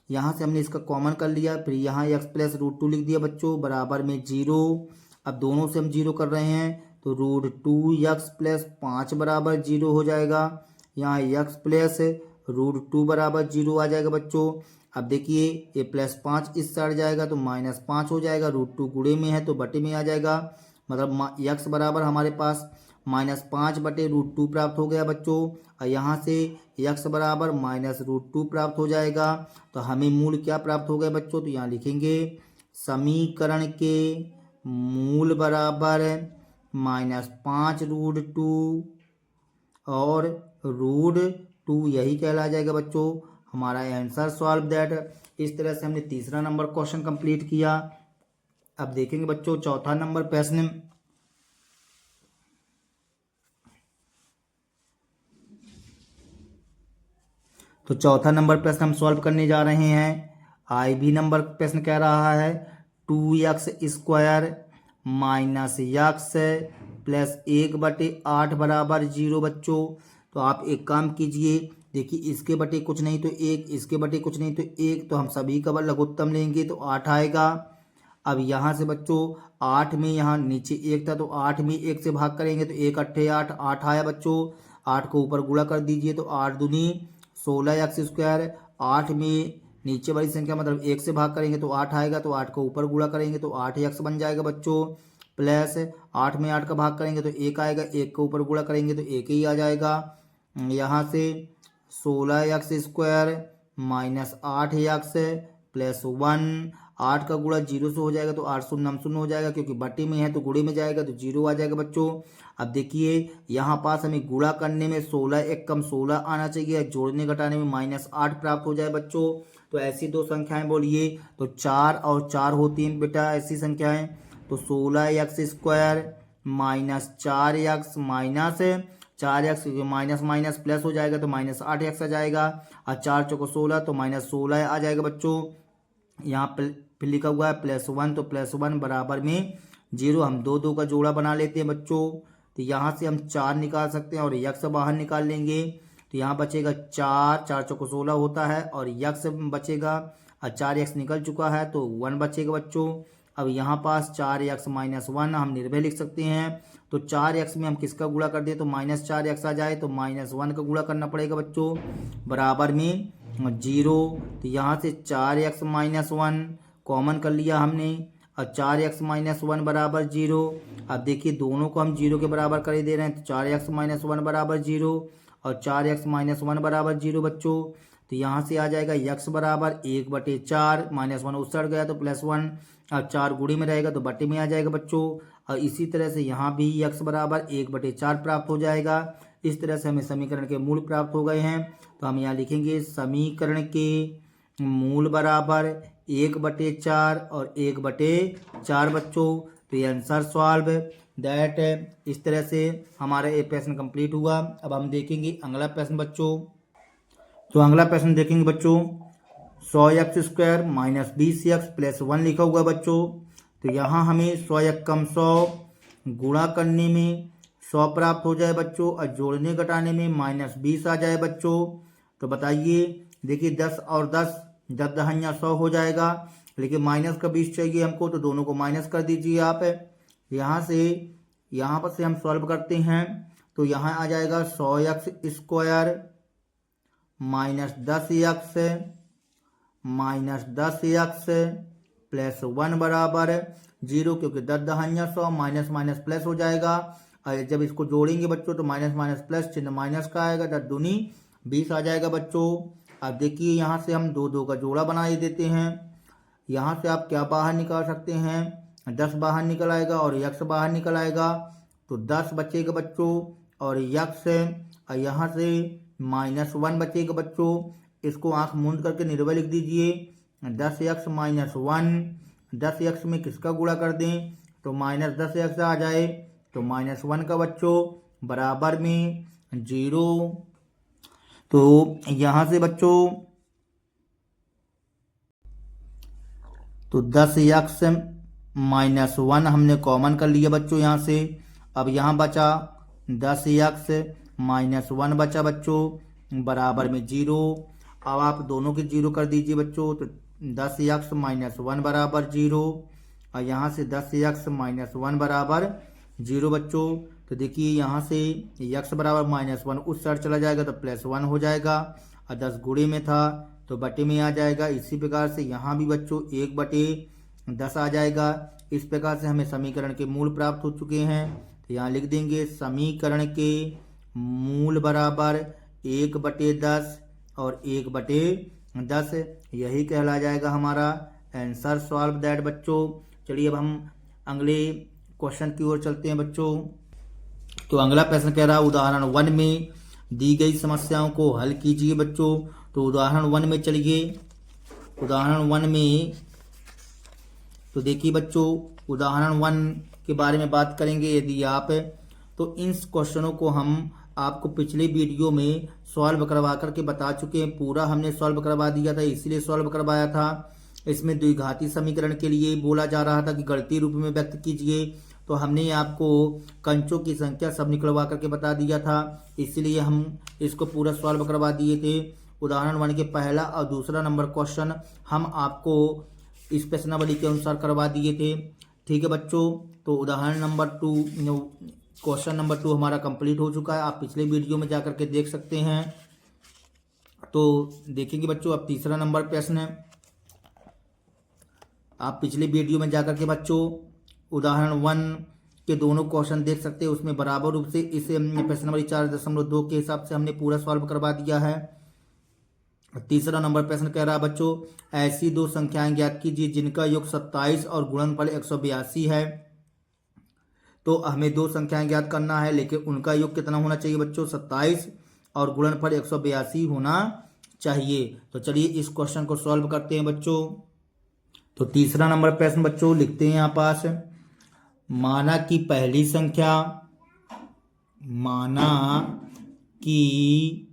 यहाँ से हमने इसका कॉमन कर लिया, फिर यहाँ x प्लस √2 लिख दिया बच्चों बराबर में 0। अब दोनों से हम 0 कर रहे हैं, तो √2x प्लस 5 बराबर 0 हो जाएगा, यहाँ x प्लस √2 बराबर 0 आ जाएगा बच्चों। अब देखिए ये +5 इस साइड जाएगा तो -5 हो जाएगा, √2 गुणे में है तो बटे में आ जाएगा, मतलब x बराबर हमारे पास -5/√2 प्राप्त हो गया बच्चों। और यहाँ से x बराबर -√2 प्राप्त हो जाएगा, तो हमें मूल क्या प्राप्त हो गया बच्चों, तो यहाँ लिखेंगे समीकरण के मूल बराबर -5√2 और √2 यही कहला जाएगा बच्चों हमारा आंसर सॉल्व दैट। इस तरह से हमने तीसरा नंबर क्वेश्चन कंप्लीट किया। अब देखेंगे बच्चों चौथा नंबर प्रश्न। तो चौथा नंबर प्रश्न हम सॉल्व करने जा रहे हैं। भी नंबर प्रश्न कह रहा है 2x² - x प्लस 1/8 बराबर 0 बच्चों। तो आप एक काम कीजिए, देखिए इसके बटे कुछ नहीं तो 1, इसके बटे कुछ नहीं तो 1, तो हम सभी का लघुत्तम लेंगे तो 8 आएगा। अब यहाँ से बच्चों 8 में यहाँ नीचे 1 था तो 8 में 1 से भाग करेंगे तो 1 8 8, 8 आया बच्चों। 8 को ऊपर गुणा कर दीजिए तो 8 दूनी 16x²। 8 में नीचे वाली संख्या मतलब 1 से भाग करेंगे तो 8 आएगा, तो 8 को ऊपर गुणा करेंगे तो 8x बन जाएगा बच्चों। प्लस 8 में 8 का भाग करेंगे तो 1 आएगा, 1 को ऊपर गुणा करेंगे तो 1 ही आ जाएगा। यहाँ से 16x² - 8x प्लस 1, 8 का गुणा 0 से हो जाएगा तो 8 शून्य 0 हो जाएगा, क्योंकि बटे में है तो गुणे में जाएगा तो 0 आ जाएगा बच्चों। अब देखिए यहाँ पास हमें गुणा करने में 16 एक कम 16 आना चाहिए, जोड़ने घटाने में -8 प्राप्त हो जाए बच्चों। तो ऐसी दो संख्याएं बोलिए, तो 4 और 4 होती हैं बेटा ऐसी संख्याएं। तो 16x² -4x minus 4x, minus minus plus हो जाएगा तो -8x आ जाएगा, और 4 चौको 16 तो -16 आ जाएगा बच्चों। यहाँ फिर लिखा हुआ है +1, तो +1 बराबर में 0। हम दो दो का जोड़ा बना लेते हैं बच्चों, तो यहाँ से हम 4 निकाल सकते हैं और यक्स बाहर निकाल लेंगे। तो यहाँ बचेगा 4, 4 चौको 16 होता है, और यक्स बचेगा, और 4x निकल चुका है तो 1 बचेगा बच्चों। अब यहाँ पास 4x -1 हम निर्भय लिख सकते हैं। तो 4x में हम किसका गुणा कर दें तो -4x आ जाए, तो -1 का गुणा करना पड़ेगा बच्चों, बराबर में 0। तो यहाँ से 4x -1 कॉमन कर लिया हमने, और 4x -1 बराबर 0। अब देखिए दोनों को हम 0 के बराबर कर दे रहे हैं, तो 4x -1 बराबर 0 और 4x -1 बराबर 0 बच्चों। तो यहाँ से आ जाएगा x बराबर 1/4, -1 उसड़ गया तो +1, और 4 गुणे में रहेगा तो बटे में आ जाएगा बच्चों। और इसी तरह से यहाँ भी x बराबर 1/4 प्राप्त हो जाएगा। इस तरह से हमें समीकरण के मूल प्राप्त हो गए हैं। तो हम यहाँ लिखेंगे समीकरण के मूल बराबर 1/4 और 1/4 बच्चों। तो ये आंसर सॉल्व दैट। इस तरह से हमारा ये प्रश्न कंप्लीट हुआ। अब हम देखेंगे अगला प्रश्न बच्चों। तो अगला प्रश्न देखेंगे बच्चों, 100x² -20x + 1 लिखा हुआ बच्चों। तो यहाँ हमें 100 × 100 गुणा करने में 100 प्राप्त हो जाए बच्चों, और जोड़ने घटाने में -20 आ जाए बच्चों। तो बताइए, देखिए 10 और 10 10 दहाइयाँ 100 हो जाएगा, लेकिन माइनस का 20 चाहिए हमको, तो दोनों को माइनस कर दीजिए आप। यहाँ पर से हम सॉल्व करते हैं, तो यहाँ आ जाएगा 100x² -10x + 1 बराबर 0, क्योंकि 10 दहाइयाँ 100, माइनस माइनस प्लस हो जाएगा। और जब इसको जोड़ेंगे बच्चों तो माइनस माइनस प्लस, चिन्ह माइनस का आएगा, 10 दूनी 20 आ जाएगा बच्चों। अब देखिए यहाँ से हम दो दो का जोड़ा बना ही देते हैं। यहाँ से आप क्या बाहर निकाल सकते हैं, 10 बाहर निकल आएगा और यक्स बाहर निकल आएगा, तो 10 बचेगा बच्चों, और यक्स, और यहाँ से -1 बचेगा बच्चों। इसको आंख मूंद करके निर्भय लिख दीजिए, 10x -1, 10x में किसका गुणा कर दें तो -10x आ जाए, तो -1 का बच्चों बराबर में 0। तो यहाँ से बच्चों तो 10x -1 हमने कॉमन कर लिया बच्चों यहाँ से। अब यहाँ बचा 10x -1 बचा बच्चों बराबर में 0। अब आप दोनों के 0 कर दीजिए बच्चों, तो 10x -1 बराबर 0, और यहाँ से 10x -1 बराबर 0 बच्चों। तो देखिए यहाँ से x बराबर -1 उस साइड चला जाएगा तो +1 हो जाएगा, और 10 गुणे में था तो बटे में आ जाएगा। इसी प्रकार से यहाँ भी बच्चों 1/10 आ जाएगा। इस प्रकार से हमें समीकरण के मूल प्राप्त हो चुके हैं। तो यहाँ लिख देंगे समीकरण के मूल बराबर 1/10 और 1/10, यही कहला जाएगा हमारा आंसर सॉल्व दैट बच्चों। चलिए अब हम अगले क्वेश्चन की ओर चलते हैं बच्चों। तो अगला प्रश्न कह रहा है उदाहरण 1 में दी गई समस्याओं को हल कीजिए बच्चों। तो उदाहरण 1 में चलिए, उदाहरण 1 में तो देखिए बच्चों उदाहरण 1 के बारे में बात करेंगे। यदि आप तो इन क्वेश्चनों को हम आपको पिछले वीडियो में सॉल्व करवा करके बता चुके हैं, पूरा हमने सॉल्व करवा दिया था, इसलिए सॉल्व करवाया था। इसमें द्विघाती समीकरण के लिए बोला जा रहा था कि गणितीय रूप में व्यक्त कीजिए, तो हमने आपको कंचों की संख्या सब निकलवा करके बता दिया था, इसलिए हम इसको पूरा सॉल्व करवा दिए थे। उदाहरण 1 के पहला और दूसरा नंबर क्वेश्चन हम आपको इस प्रश्नावली के अनुसार करवा दिए थे। ठीक है बच्चों, तो उदाहरण नंबर 2 क्वेश्चन नंबर 2 हमारा कंप्लीट हो चुका है, आप पिछले वीडियो में जाकर के देख सकते हैं। तो देखेंगे बच्चों अब तीसरा नंबर प्रश्न है, आप पिछले वीडियो में जाकर के बच्चों उदाहरण 1 के दोनों क्वेश्चन देख सकते हैं, उसमें बराबर रूप से इसे प्रश्न नंबर 4.2 के हिसाब से हमने पूरा सॉल्व करवा दिया है। तीसरा नंबर प्रश्न कह रहा है बच्चों, ऐसी दो संख्याएं ज्ञात कीजिए जिनका योग 27 और गुणनफल 182 है। तो हमें दो संख्याएं ज्ञात करना है, लेकिन उनका योग कितना होना चाहिए बच्चों, 27 और गुणनफल 182 होना चाहिए। तो चलिए इस क्वेश्चन को सॉल्व करते हैं बच्चों। तो तीसरा नंबर प्रश्न बच्चों लिखते हैं यहाँ पास, माना कि पहली संख्या, माना कि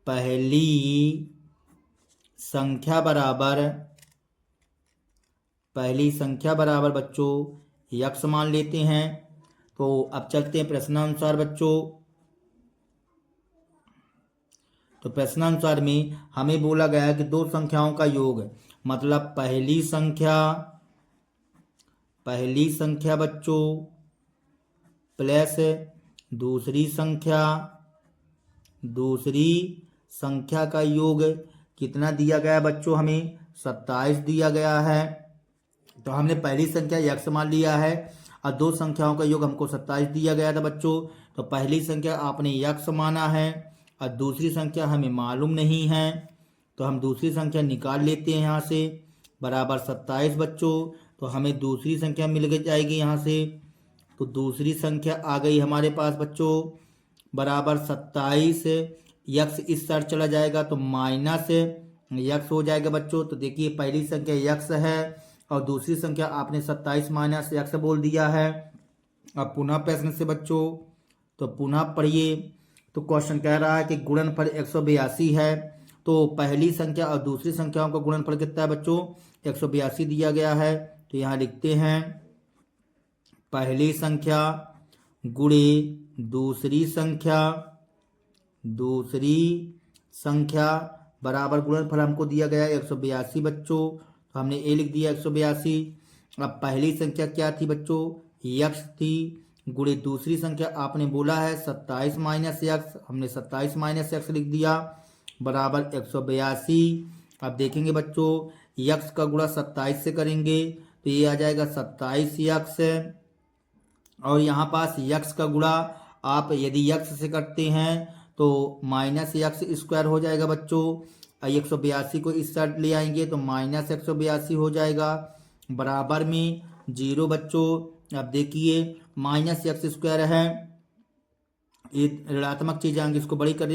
पहली संख्या बराबर, पहली संख्या बराबर बच्चों यक्स मान लेते हैं। तो अब चलते हैं प्रश्नानुसार बच्चों। तो प्रश्नानुसार में हमें बोला गया है कि दो संख्याओं का योग, मतलब पहली संख्या बच्चों प्लस दूसरी संख्या का योग कितना दिया गया बच्चों, हमें 27 दिया गया है। तो हमने पहली संख्या यक्स मान लिया है और दो संख्याओं का योग हमको 27 दिया गया था बच्चों। तो पहली संख्या आपने यक्स माना है और दूसरी संख्या हमें मालूम नहीं है, तो हम दूसरी संख्या निकाल लेते हैं यहाँ से, बराबर 27 बच्चों। तो हमें दूसरी संख्या मिल जाएगी यहाँ से। तो दूसरी संख्या आ गई हमारे पास बच्चों बराबर 27, यक्स इस साइड चला जाएगा तो माइनस यक्स हो जाएगा बच्चों। तो देखिए पहली संख्या यक्स है और दूसरी संख्या आपने 27 माइनस यक्स बोल दिया है। अब पुनः प्रश्न से बच्चों, तो पुनः पढ़िए। तो क्वेश्चन कह रहा है कि गुणनफल 182 है। तो पहली संख्या और दूसरी संख्याओं का गुणनफल कितना है बच्चों, 182 दिया गया है। तो यहाँ लिखते हैं पहली संख्या गुणे दूसरी संख्या बराबर गुणनफल हमको दिया गया है 182 बच्चों। तो हमने ए लिख दिया 182। अब पहली संख्या क्या थी बच्चों, यक्स थी, गुणे दूसरी संख्या आपने बोला है 27 माइनस यक्स, हमने 27 माइनस यक्स लिख दिया बराबर 182। अब देखेंगे बच्चों यक्स का गुणा 27 से करेंगे तो ये आ जाएगा 27 यक्स, और यहाँ पास यक्स का गुणा आप यदि यक्स से करते हैं तो माइनस यक्स स्क्वायर हो जाएगा बच्चों। 182 को इस साइड ले आएंगे तो माइनस 182 हो जाएगा बराबर में 0 बच्चों। अब देखिए माइनस यक्स स्क्वायर है, ये ऋणात्मक चीज़ आगे इसको बड़ी कर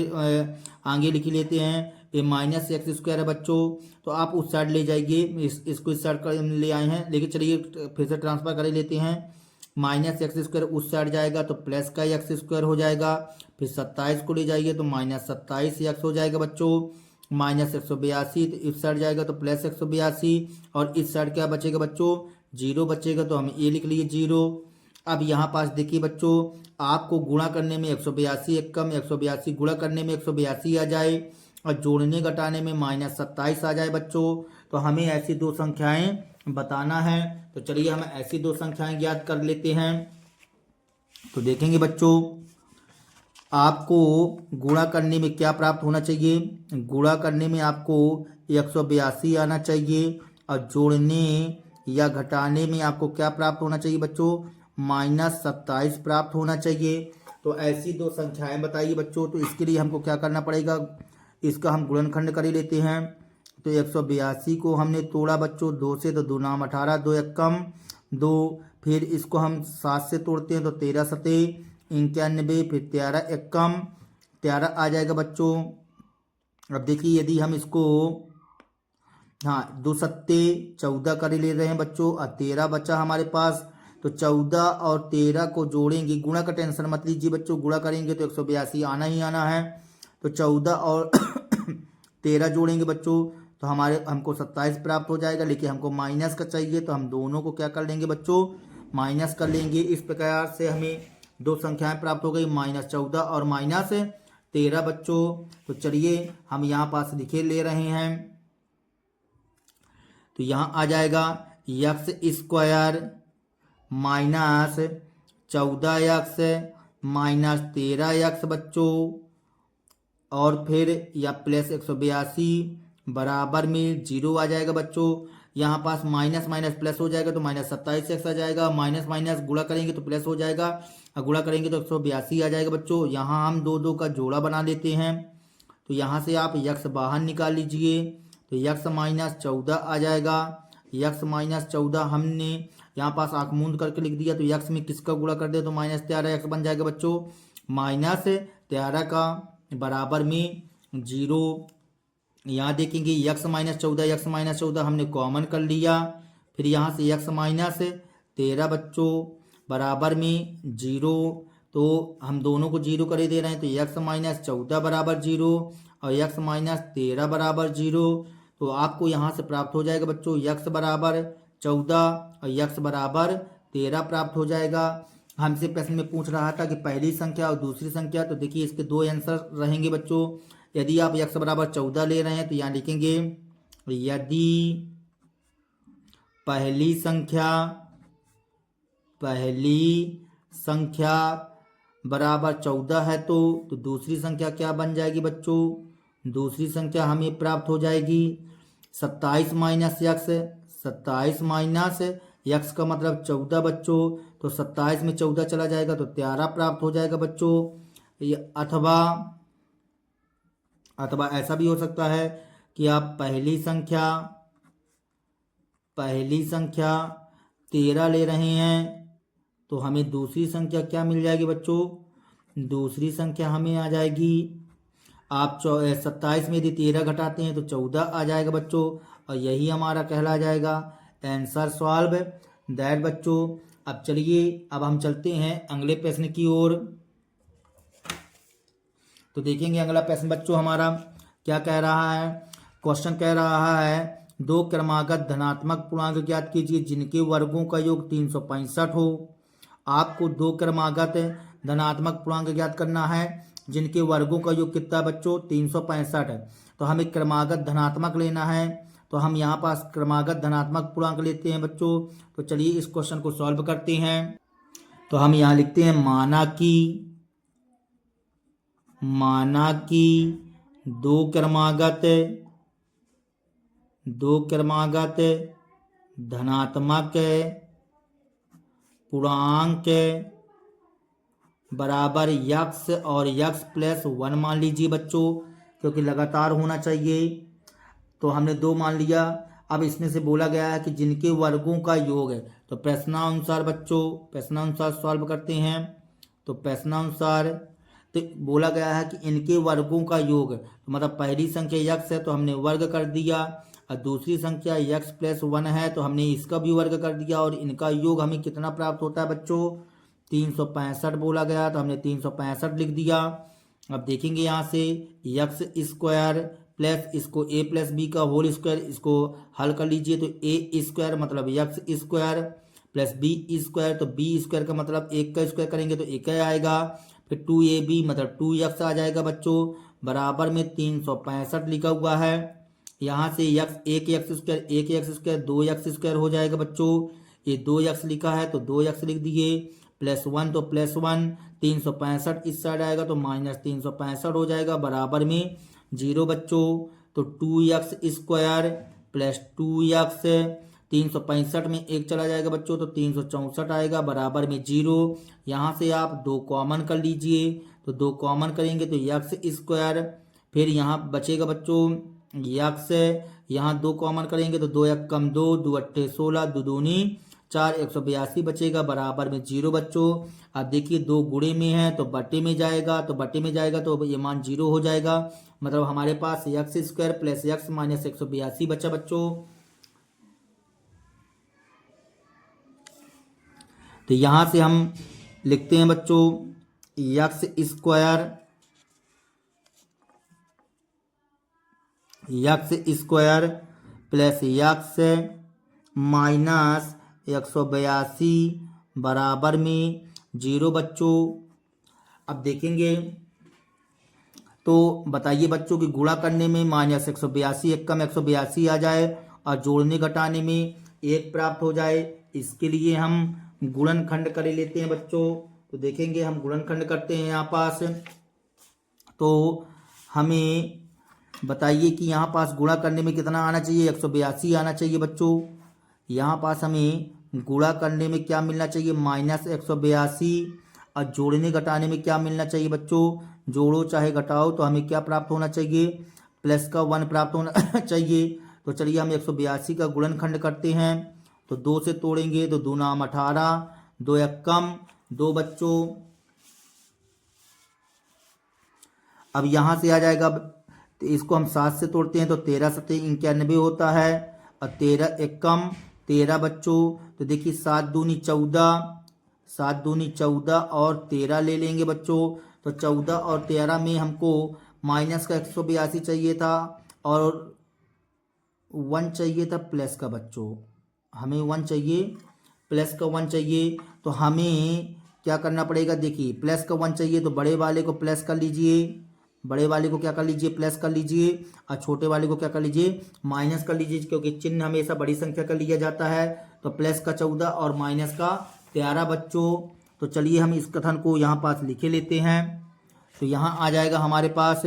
आगे लिख लेते हैं, ये माइनस एक्स स्क्वायर है बच्चों। तो आप उस साइड ले जाइए, इसको इस साइड कर ले आए हैं, लेकिन चलिए फिर से ट्रांसफर कर लेते हैं। माइनस एक्स स्क्वायर उस साइड जाएगा तो प्लस का एक्स स्क्वायर हो जाएगा, फिर 27 को ले जाइए तो माइनस 27 एक्स हो जाएगा बच्चों। माइनस 182 तो इस साइड जाएगा तो प्लस 182, और इस साइड क्या बचेगा बच्चों, 0 बचेगा। तो हम ये लिख लिए 0। अब यहाँ पास देखिए बच्चों आपको गुणा करने में 182 एक कम, 182 गुणा करने में 182 आ जाए और जोड़ने घटाने में माइनस 27 आ जाए बच्चों। तो हमें ऐसी दो संख्याएं बताना है। तो चलिए हम ऐसी दो संख्याएं ज्ञात कर लेते हैं। तो देखेंगे बच्चों आपको गुणा करने में क्या प्राप्त होना चाहिए, गुणा करने में आपको 182 आना चाहिए और जोड़ने या घटाने में आपको क्या प्राप्त होना चाहिए बच्चों, माइनस 27 प्राप्त होना चाहिए। तो ऐसी दो संख्याएं बताइए बच्चों। तो इसके लिए हमको क्या करना पड़ेगा, इसका हम गुणनखंड कर ही लेते हैं। तो 182 को हमने तोड़ा बच्चों 2 से, तो 2 नाम 18, 2 एक कम 2, फिर इसको हम 7 से तोड़ते हैं तो 13 सते 91, फिर 13 एक कम 13 आ जाएगा बच्चों। अब देखिए यदि हम इसको 2 सत्ते 14 कर ले रहे हैं बच्चों और 13 बचा हमारे पास, तो 14 और 13 को जोड़ेंगे, गुणा का टेंशन मत लीजिए बच्चों, गुणा करेंगे तो 182 आना ही आना है। तो 14 और 13 जोड़ेंगे बच्चों तो हमको 27 प्राप्त हो जाएगा, लेकिन हमको माइनस का चाहिए तो हम दोनों को क्या कर लेंगे बच्चों, माइनस कर लेंगे। इस प्रकार से हमें दो संख्याएं प्राप्त हो गई, माइनस 14 और माइनस 13 बच्चों। तो चलिए हम यहाँ पास लिखे ले रहे हैं। तो यहाँ आ जाएगा x square minus 14 x minus 13 x बच्चों, और फिर या प्लस 182 बराबर में 0 आ जाएगा बच्चों। यहाँ पास माइनस माइनस प्लस हो जाएगा तो माइनस 27 एक्स आ जाएगा, माइनस माइनस गुणा करेंगे तो प्लस हो जाएगा और गुणा करेंगे तो 182 आ जाएगा बच्चों। यहाँ हम दो का जोड़ा बना लेते हैं। तो यहाँ से आप यक्स बाहर निकाल लीजिए, तो यक्स माइनस 14 आ जाएगा। यक्स माइनस 14 हमने यहाँ पास आंख मूंद करके लिख दिया, तो यक्स में किसका गुणा कर दे तो माइनस 13 यक्स बन जाएगा बच्चों। माइनस 13 का बराबर में 0। यहाँ देखेंगे यक्स माइनस 14 हमने कॉमन कर लिया, फिर यहाँ से यक्स माइनस 13 बच्चों बराबर में 0। तो हम दोनों को 0 कर ही दे रहे हैं, तो यक्स माइनस 14 बराबर 0 और यक्स माइनस 13 बराबर 0। तो आपको यहाँ से प्राप्त हो जाएगा बच्चों यक्स बराबर 14 और यक्स बराबर 13 प्राप्त हो जाएगा। हमसे प्रश्न में पूछ रहा था कि पहली संख्या और दूसरी संख्या, तो देखिए इसके दो आंसर रहेंगे बच्चों। यदि आप यक्स बराबर 14 ले रहे हैं तो यहाँ लिखेंगे यदि पहली संख्या बराबर 14 है तो दूसरी संख्या क्या बन जाएगी बच्चों। दूसरी संख्या हमें प्राप्त हो जाएगी 27 माइनस यक्स। 27 माइनस यक्स का मतलब 14 बच्चों, तो 27 में 14 चला जाएगा तो 13 प्राप्त हो जाएगा बच्चों। अथवा ऐसा भी हो सकता है कि आप पहली संख्या 13 ले रहे हैं तो हमें दूसरी संख्या क्या मिल जाएगी बच्चों। दूसरी संख्या हमें आ जाएगी, आप 27 में यदि 13 घटाते हैं तो 14 आ जाएगा बच्चों, और यही हमारा कहला जाएगा आंसर सॉल्व दैट बच्चों। अब चलिए अब हम चलते हैं अगले प्रश्न की ओर। तो देखेंगे अगला प्रश्न बच्चों हमारा क्या कह रहा है। क्वेश्चन कह रहा है दो क्रमागत धनात्मक पूर्णांक ज्ञात कीजिए जिनके वर्गों का योग 365 हो। आपको दो क्रमागत धनात्मक पूर्णांक ज्ञात करना है जिनके वर्गों का योग कितना है बच्चों 365 है। तो हमें क्रमागत धनात्मक लेना है, तो हम यहाँ पास क्रमागत धनात्मक पूर्णांक लेते हैं बच्चों। तो चलिए इस क्वेश्चन को सॉल्व करते हैं। तो हम यहाँ लिखते हैं माना कि दो क्रमागत धनात्मक पूर्णांक बराबर यक्स और यक्स प्लस 1 मान लीजिए बच्चों, क्योंकि लगातार होना चाहिए। तो हमने 2 मान लिया। अब इसमें से बोला गया है कि जिनके वर्गों का योग है, तो प्रश्नानुसार बच्चों प्रश्नानुसार सॉल्व करते हैं। तो प्रश्नानुसार तो बोला गया है कि इनके वर्गों का योग है, तो मतलब पहली संख्या यक्स है तो हमने वर्ग कर दिया, और दूसरी संख्या यक्स प्लस 1 है तो हमने इसका भी वर्ग कर दिया, और इनका योग हमें कितना प्राप्त होता है बच्चों 365 बोला गया, तो हमने 365 लिख दिया। अब देखेंगे यहाँ से यक्स स्क्वायर प्लस इसको ए प्लस बी का होल स्क्वायर, इसको हल कर लीजिए तो ए स्क्वायर मतलब x square plus b square, तो बी स्क्वायर का मतलब 1 का स्क्वायर करेंगे तो 1 आएगा, फिर 2ab मतलब 2x आ जाएगा बच्चों, बराबर में 365 लिखा हुआ है। यहाँ से एक एक्स स्क्वायर 2x स्क्वायर हो जाएगा बच्चों। ये 2x लिखा है तो 2x लिख दिए, प्लस 1 तो प्लस 1, 365 इस साइड आएगा तो माइनस 365 हो जाएगा, बराबर में 0 बच्चों। तो 2x स्क्वायर प्लस 2x 365 में 1 चला जाएगा बच्चों तो 364 आएगा, बराबर में 0। यहाँ से आप 2 कॉमन कर लीजिए, तो 2 कॉमन करेंगे तो यक्स स्क्वायर, फिर यहाँ बचेगा बच्चों यक्स, यहाँ 2 कॉमन करेंगे तो 2 1 कम 2, 2 अट्ठे 16, 2 दूनी 4, 182 बचेगा, बराबर में 0 बच्चों। अब देखिए 2 गुणे में है तो बटे में जाएगा, तो ये मान 0 हो जाएगा, मतलब हमारे पास X square plus X minus 182 बचा बच्चों। तो यहाँ से हम लिखते हैं बच्चों x square plus X minus 182 बराबर में 0 बच्चों। अब देखेंगे तो बताइए बच्चों कि गुणा करने में माइनस 182 एक कम 182 आ जाए और जोड़ने घटाने में 1 प्राप्त हो जाए, इसके लिए हम गुणनखंड कर लेते हैं बच्चों। तो देखेंगे हम गुणनखंड करते हैं यहाँ पास, तो हमें बताइए कि यहाँ पास गुणा करने में कितना आना चाहिए 182 आना चाहिए बच्चों। यहाँ पास हमें गुणा करने में क्या मिलना चाहिए माइनस 182, और जोड़ने घटाने में क्या मिलना चाहिए बच्चों, जोड़ो चाहे घटाओ तो हमें क्या प्राप्त होना चाहिए, प्लस का 1 प्राप्त होना चाहिए। तो चलिए हम 182 का गुणनखंड करते हैं। तो 2 से तोड़ेंगे तो 2 नाम 18, 2 एक कम 2 बच्चों। अब यहाँ से आ जाएगा, तो इसको हम 7 से तोड़ते हैं तो 13 सत्ते 91 होता है, और 13 एक कम 13 बच्चों। तो देखिए 7 दूनी 14, 7 दूनी 14 और 13 ले लेंगे बच्चों। तो 14 और 13 में हमको माइनस का 182 चाहिए था और 1 चाहिए था प्लस का बच्चों, हमें 1 चाहिए, प्लस का 1 चाहिए। तो हमें क्या करना पड़ेगा, देखिए प्लस का 1 चाहिए तो बड़े वाले को प्लस कर लीजिए, बड़े वाले को क्या कर लीजिए, प्लस कर लीजिए, और छोटे वाले को क्या कर लीजिए, माइनस कर लीजिए, क्योंकि चिन्ह हमेशा बड़ी संख्या का लिया जाता है। तो प्लस का 14 और माइनस का 13 बच्चों। तो चलिए हम इस कथन को यहाँ पास लिखे लेते हैं। तो यहाँ आ जाएगा हमारे पास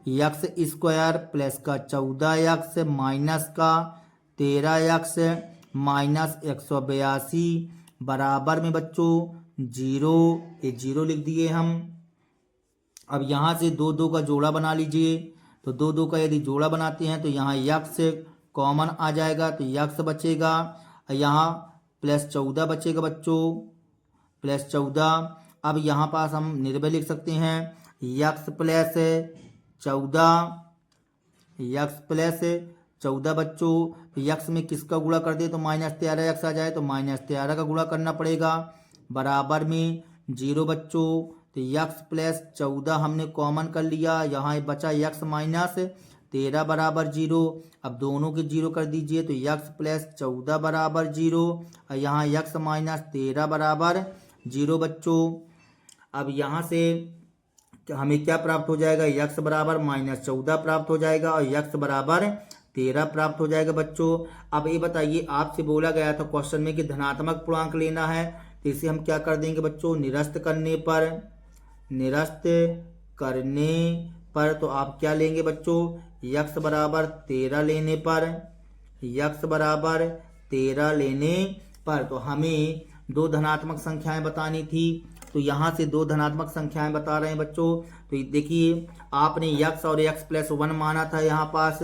यक्स स्क्वायर प्लस का 14 यक्स माइनस का 13 यक्स माइनस 182 बराबर में बच्चों 0, ये 0 लिख दिए हम। अब यहाँ से 2 2 का जोड़ा बना लीजिए। तो 2 2 का यदि जोड़ा बनाते हैं तो यहाँ यक्स कॉमन आ जाएगा, तो यक्स बचेगा, यहाँ प्लस 14 बचेगा बच्चों, प्लस 14। अब यहाँ पास हम निर्भय लिख सकते हैं यक्स प्लस 14, यक्स प्लस 14 बच्चों। तो यक्स में किसका गुणा कर दे तो माइनस 13 यक्स आ जाए, तो माइनस 13 का गुणा करना पड़ेगा, बराबर में 0 बच्चों। तो यक्स प्लस 14 हमने कॉमन कर लिया, यहाँ बचा यक्स माइनस 13 बराबर 0। अब दोनों के 0 कर दीजिए, तो यक्स प्लस 14 बराबर 0 और यहाँ यक्स माइनस 13 बराबर 0 बच्चों। अब यहाँ से हमें क्या प्राप्त हो जाएगा, यक्स बराबर माइनस 14 प्राप्त हो जाएगा और यक्स बराबर 13 प्राप्त हो जाएगा बच्चों। अब ये बताइए, आपसे बोला गया था क्वेश्चन में कि धनात्मक पूर्णांक लेना है, तो इसे हम क्या कर देंगे बच्चों, निरस्त करने पर, निरस्त करने पर तो आप क्या लेंगे बच्चों, यक्स बराबर 13 लेने पर, यक्स बराबर 13 लेने पर तो हमें 2 धनात्मक संख्याएं बतानी थी। तो यहाँ से 2 धनात्मक संख्याएं बता रहे हैं बच्चों। तो देखिए आपने यक्स और यक्स प्लस 1 माना था, यहाँ पास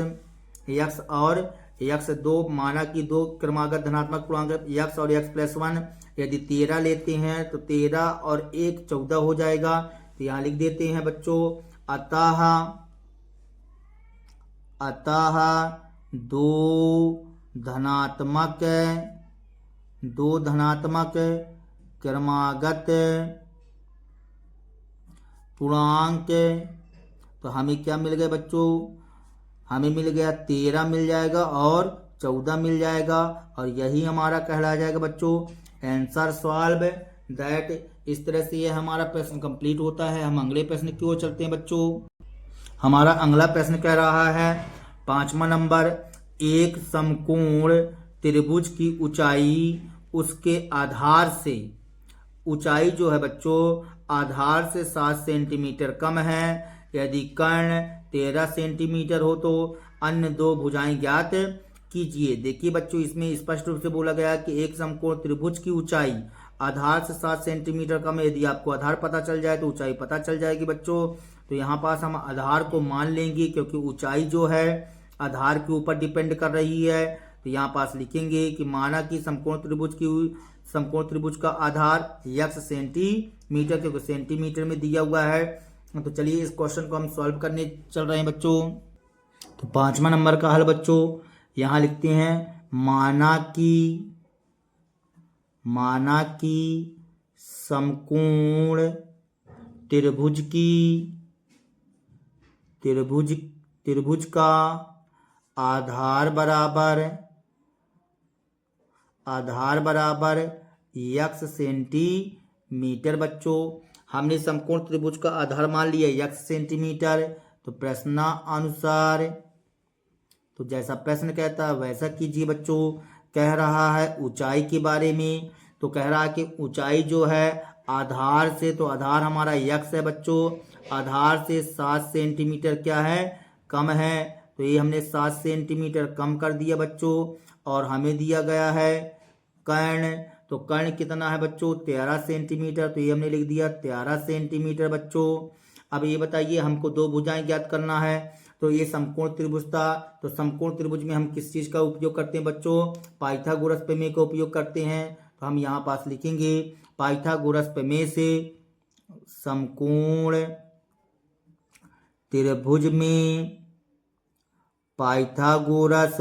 यक्स और यक्स 2 माना कि 2 क्रमागत धनात्मक पूर्णांक यक्स और यक्स प्लस 1। यदि 13 लेते हैं तो 13 और 1 14 हो जाएगा, तो यहाँ लिख देते हैं बच्चों अतः, अतः 2 धनात्मक क्रमागत पूर्णांक। तो हमें क्या मिल गया बच्चों, हमें मिल गया 13 मिल जाएगा और 14 मिल जाएगा, और यही हमारा कहला जाएगा बच्चों आंसर सॉल्व दैट। इस तरह से ये हमारा प्रश्न कंप्लीट होता है। हम अगले प्रश्न की ओर चलते हैं बच्चों। हमारा अगला प्रश्न कह रहा है 5वां नंबर, एक समकोण त्रिभुज की ऊंचाई उसके आधार से, ऊंचाई जो है बच्चों आधार से 7 सेंटीमीटर कम है, यदि कर्ण 13 सेंटीमीटर हो तो अन्य 2 भुजाएं ज्ञात कीजिए। देखिए बच्चों इसमें स्पष्ट रूप से बोला गया है कि एक समकोण त्रिभुज की ऊंचाई आधार से 7 सेंटीमीटर कम है। यदि आपको आधार पता चल जाए तो ऊंचाई पता चल जाएगी बच्चों। तो यहाँ पास हम आधार को मान लेंगे, क्योंकि ऊंचाई जो है आधार के ऊपर डिपेंड कर रही है। तो यहाँ पास लिखेंगे कि माना कि समकोण त्रिभुज का आधार यक्स सेंटीमीटर, क्योंकि सेंटीमीटर में दिया हुआ है। तो चलिए इस क्वेश्चन को हम सॉल्व करने चल रहे हैं बच्चों। तो 5वां नंबर का हल बच्चों यहाँ लिखते हैं, माना कि समकोण त्रिभुज का आधार बराबर यक्स सेंटीमीटर। बच्चों हमने समकोण त्रिभुज का आधार मान लिया यक्स सेंटीमीटर, तो प्रश्नानुसार, तो जैसा प्रश्न कहता है वैसा कीजिए बच्चों। कह रहा है ऊंचाई के बारे में, तो कह रहा है कि ऊंचाई जो है आधार से, तो आधार हमारा यक्स है बच्चों, आधार से 7 सेंटीमीटर क्या है, कम है। तो ये हमने 7 सेंटीमीटर कम कर दिया बच्चों। और हमें दिया गया है कर्ण, तो कर्ण कितना है बच्चों 13 सेंटीमीटर, तो ये हमने लिख दिया 13 सेंटीमीटर बच्चों। अब ये बताइए हमको दो भुजाएं ज्ञात करना है, तो ये समकोण त्रिभुज था, तो समकोण त्रिभुज में हम किस चीज का उपयोग करते हैं बच्चों, पाइथागोरस प्रमेय का उपयोग करते हैं। तो हम यहाँ पास लिखेंगे पाइथागोरस प्रमेय से समकोण त्रिभुज में पाइथागोरस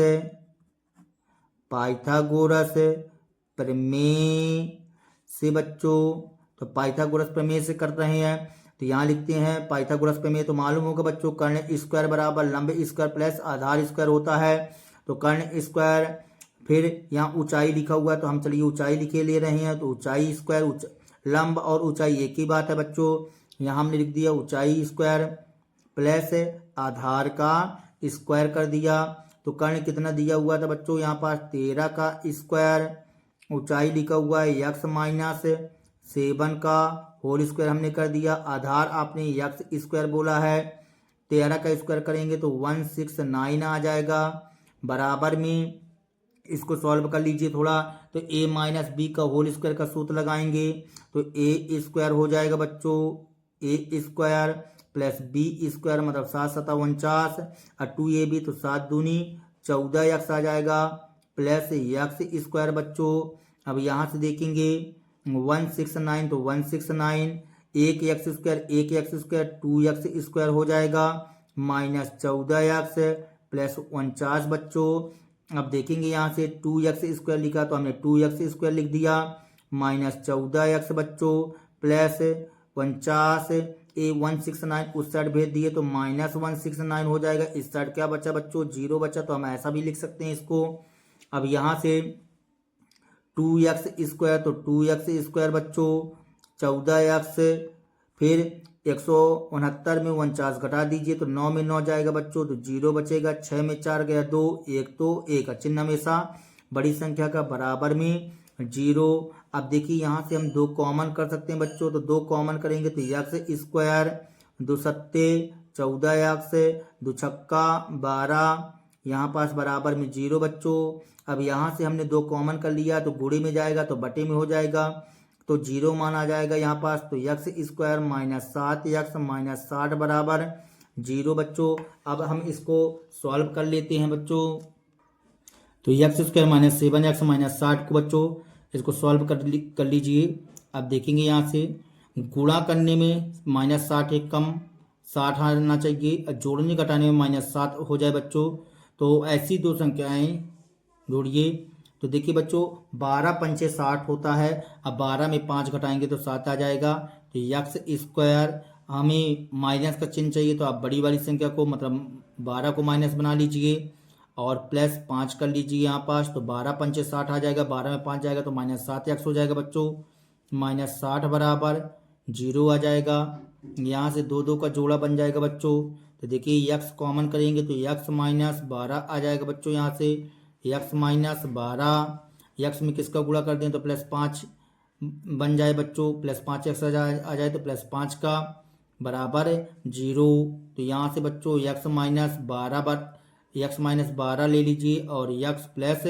प्रमेय से बच्चों, तो पाइथागोरस प्रमेय से कर रहे हैं, तो यहाँ लिखते हैं पाइथागोरस प्रमेय। तो मालूम होगा बच्चों कर्ण स्क्वायर बराबर लंब स्क्वायर प्लस आधार स्क्वायर होता है। तो कर्ण स्क्वायर, फिर यहाँ ऊंचाई लिखा हुआ है, तो हम चलिए ऊंचाई लिखे ले रहे हैं, तो ऊंचाई स्क्वायर, लंब और ऊंचाई एक ही बात है बच्चों। यहाँ हमने लिख दिया ऊंचाई स्क्वायर प्लस आधार का स्क्वायर कर दिया। तो कर्ण कितना दिया हुआ था बच्चों, यहाँ पास 13 का स्क्वायर, ऊंचाई लिखा हुआ है यक्स माइनस 7 का होल स्क्वायर हमने कर दिया। आधार आपने यक्स स्क्वायर बोला है, 13 का स्क्वायर करेंगे तो 169 आ जाएगा। बराबर में इसको सॉल्व कर लीजिए थोड़ा, तो a माइनस बी का होल स्क्वायर का सूत्र लगाएंगे, तो a स्क्वायर हो जाएगा बच्चों a square plus b square मतलब 7 7 49 और 2ab तो 7 दूनी 14 यक्स आ जाएगा प्लस यक्स स्क्वायर बच्चों। अब यहाँ से देखेंगे 169 तो 169, एक यक्स स्क्वायर 2 यक्स स्क्वायर हो जाएगा माइनस 14 यक्स प्लस 49 बच्चों। अब देखेंगे यहाँ से 2 यक्स स्क्वायर लिखा तो हमने 2 यक्स स्क्वायर लिख दिया माइनस 14 यक्स बच्चों प्लस 49, ए 169 उस साइड भेज दिए तो माइनस 169 हो जाएगा। इस साइड क्या बचा बच्चों 0 बचा, तो हम ऐसा भी लिख सकते हैं इसको। अब यहाँ से 2 यक्स स्क्वायर तो 2 यक्स स्क्वायर बच्चों 14 यक्स, फिर 169 में 49 घटा दीजिए तो 9 में 9 जाएगा बच्चों तो 0 बचेगा, 6 में 4 गया 2, 1 तो 1 चिन्ह हमेशा बड़ी संख्या का बराबर में 0। अब देखिए यहाँ से हम 2 कॉमन कर सकते हैं बच्चों, तो 2 कॉमन करेंगे तो यक्स स्क्वायर 2 सत्ते 14 यक्स 2 छक्का 12, यहाँ पास बराबर में 0 बच्चों। अब यहाँ से हमने 2 कॉमन कर लिया तो गुणे में जाएगा तो बटे में हो जाएगा, तो 0 मान आ जाएगा यहाँ पास, तो x square minus 7 x minus 60 बराबर 0 बच्चों। अब हम इसको सॉल्व कर लेते हैं बच्चों, तो x square minus 7 x minus 60 को बच्चों इसको सॉल्व कर लीजिए। अब देखेंगे यहाँ से गुणा करने में माइनस 60 एक कम 60 आना चाहिए, जोड़ने घटाने में माइनस 7 हो जाए बच्चों। तो ऐसी दो संख्याएं जोड़िए, तो देखिए बच्चों 12 पंचे 60 होता है, अब 12 में 5 घटाएंगे तो 7 आ जाएगा। तो यक्स स्क्वायर हमें माइनस का चिन्ह चाहिए, तो आप बड़ी वाली संख्या को मतलब 12 को माइनस बना लीजिए और प्लस 5 कर लीजिए यहाँ पास, तो 12 पंचे 60 आ जाएगा, 12 में 5 जाएगा तो माइनस 7 यक्स हो जाएगा बच्चों, माइनस 60 बराबर 0 आ जाएगा। यहाँ से 2 2 का जोड़ा बन जाएगा बच्चों, तो देखिए यक्स कॉमन करेंगे तो यक्स माइनस 12 आ जाएगा बच्चों। यहाँ से यक्स माइनस 12, यक्स में किसका गुणा कर दें तो प्लस 5 बन जाए बच्चों, प्लस 5 यक्स आ जाए तो प्लस 5 का बराबर 0। तो यहाँ से बच्चों यक्स माइनस 12 ले लीजिए और यक्स प्लस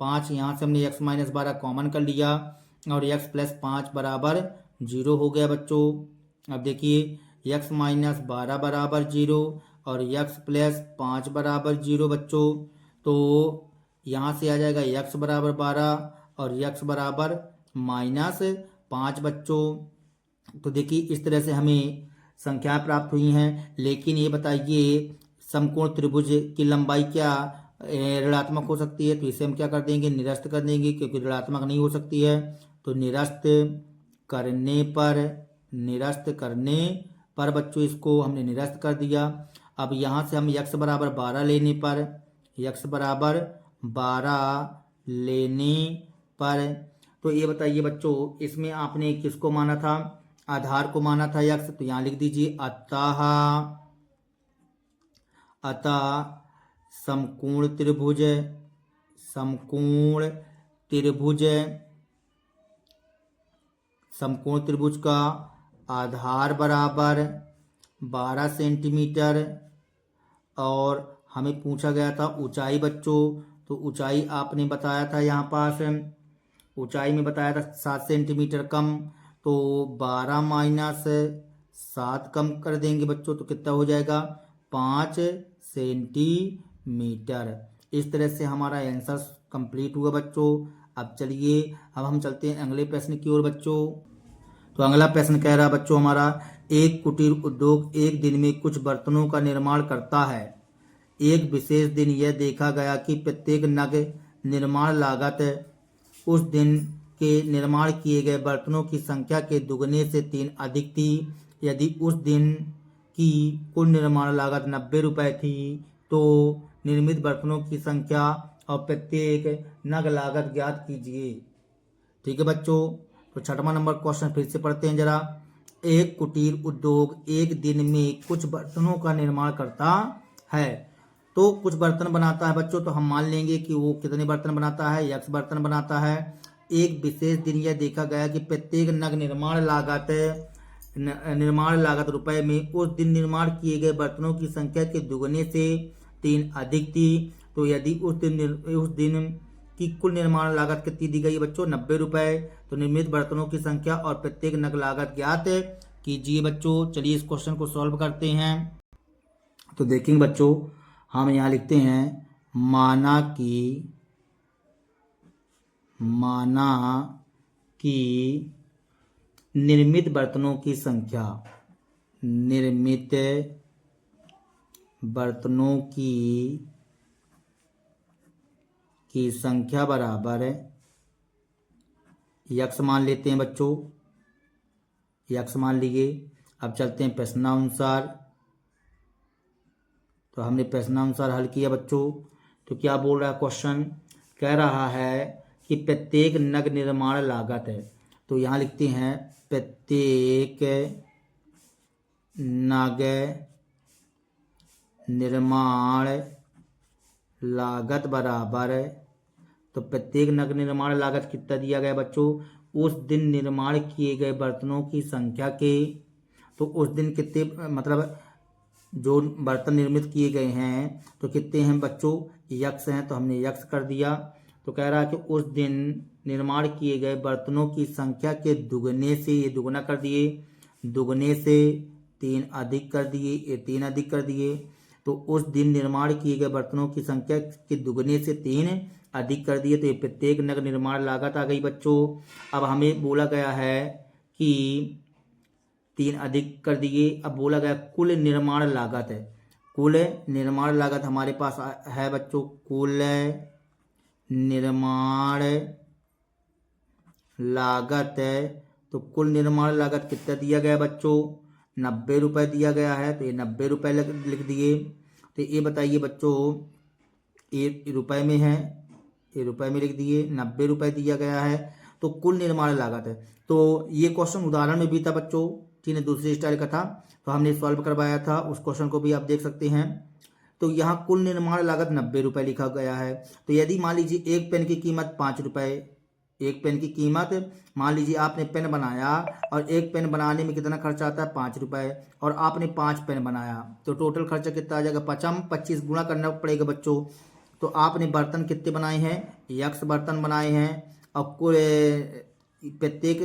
5, यहाँ से हमने यक्स माइनस 12 कॉमन कर लिया और यक्स प्लस 5 बराबर 0 हो गया बच्चों। अब देखिए यक्स माइनस 12 बराबर 0 और यक्स प्लस 5 बराबर 0 बच्चों, तो यहाँ से आ जाएगा यक्स बराबर 12 और यक्स बराबर माइनस 5 बच्चों। तो देखिए इस तरह से हमें संख्याएं प्राप्त हुई हैं, लेकिन ये बताइए समकोण त्रिभुज की लंबाई क्या ऋणात्मक हो सकती है, तो इसे हम क्या कर देंगे निरस्त कर देंगे, क्योंकि ऋणात्मक नहीं हो सकती है। तो निरस्त करने पर बच्चों इसको हमने निरस्त कर दिया। अब यहाँ से हम यक्स बराबर 12 लेने पर तो ये बताइए बच्चों इसमें आपने किसको माना था, आधार को माना था यक्स, तो यहाँ लिख दीजिए अतः समकोण त्रिभुज का आधार बराबर 12 सेंटीमीटर और हमें पूछा गया था ऊंचाई बच्चों, तो ऊंचाई आपने बताया था यहाँ पास ऊंचाई में बताया था 7 सेंटीमीटर कम, तो 12 माइनस 7 कम कर देंगे बच्चों तो कितना हो जाएगा 5 सेंटीमीटर। इस तरह से हमारा आंसर कंप्लीट हुआ बच्चों। अब चलिए अब हम चलते हैं अगले प्रश्न की ओर बच्चों। तो अगला प्रश्न कह रहा है बच्चों हमारा, एक कुटीर उद्योग एक दिन में कुछ बर्तनों का निर्माण करता है। एक विशेष दिन यह देखा गया कि प्रत्येक नग निर्माण लागत उस दिन के निर्माण किए गए बर्तनों की संख्या के दुगने से 3 अधिक थी। यदि उस दिन की कुल निर्माण लागत 90 रुपये थी तो निर्मित बर्तनों की संख्या और प्रत्येक नग लागत ज्ञात कीजिए। ठीक है बच्चों, तो 6वां नंबर क्वेश्चन फिर से पढ़ते हैं जरा। एक कुटीर उद्योग एक दिन में कुछ बर्तनों का निर्माण करता है। तो कुछ बर्तन बनाता है बच्चों, तो हम मान लेंगे कि वो कितने बर्तन बनाता है, यक्स बर्तन बनाता है। एक विशेष दिन यह देखा गया कि प्रत्येक नग निर्माण लागत रुपए में उस दिन निर्माण किए गए बर्तनों की संख्या के दुगने से 3 अधिक थी। तो यदि उस दिन की कुल निर्माण लागत कितनी दी गई है बच्चों 90 रुपए, तो निर्मित बर्तनों की संख्या और प्रत्येक नग लागत ज्ञात कीजिए बच्चों। चलिए इस क्वेश्चन को सॉल्व करते हैं। तो देखेंगे बच्चों, हम यहाँ लिखते हैं माना कि निर्मित बर्तनों की संख्या बराबर यक्स मान लेते हैं बच्चों, यक्स मान लिए। अब चलते हैं प्रश्नानुसार। तो हमने प्रश्नानुसार हल किया बच्चों। तो क्या बोल रहा है क्वेश्चन, कह रहा है कि प्रत्येक नग निर्माण लागत है। तो यहाँ लिखते हैं प्रत्येक नग निर्माण लागत बराबर, तो प्रत्येक नग निर्माण लागत कितना दिया गया बच्चों उस दिन निर्माण किए गए बर्तनों की संख्या के। तो उस दिन कितने मतलब जो बर्तन निर्मित किए गए हैं तो कितने हैं बच्चों यक्स हैं, तो हमने यक्स कर दिया। तो कह रहा है कि उस दिन निर्माण किए गए बर्तनों की संख्या के दुगने से, ये दुगना कर दिए, दुगने से 3 अधिक कर दिए, ये 3 अधिक कर दिए। तो उस दिन निर्माण किए गए बर्तनों की संख्या के दुगने से 3 अधिक कर दिए, तो ये प्रत्येक नग निर्माण लागत आ गई बच्चों। अब हमें बोला गया है कि 3 अधिक कर दिए। अब बोला गया कुल निर्माण लागत है, कुल निर्माण लागत हमारे पास है बच्चों, कुल निर्माण लागत है। तो कुल निर्माण लागत कितना दिया गया बच्चों 90 रुपये दिया गया है, तो ये 90 रुपये लिख दिए। तो ये बताइए बच्चों ये रुपए में है, ये रुपए में लिख दिए, 90 रुपये दिया गया है। तो कुल निर्माण लागत है। तो ये क्वेश्चन उदाहरण में भी था बच्चों, ठीक है, दूसरे स्टाइल का था, तो हमने सॉल्व करवाया था, उस क्वेश्चन को भी आप देख सकते हैं। तो यहाँ कुल निर्माण लागत 90 रुपये लिखा गया है। तो यदि मान लीजिए एक पेन की कीमत 5 रुपये, एक पेन की कीमत, मान लीजिए आपने पेन बनाया और एक पेन बनाने में कितना खर्चा आता है 5 रुपये, और आपने 5 पेन बनाया, तो टोटल खर्चा कितना आ जाएगा 25 गुणा करना पड़ेगा बच्चों। तो आपने बर्तन कितने बनाए हैं, यक्स बर्तन बनाए हैं, और कुल प्रत्येक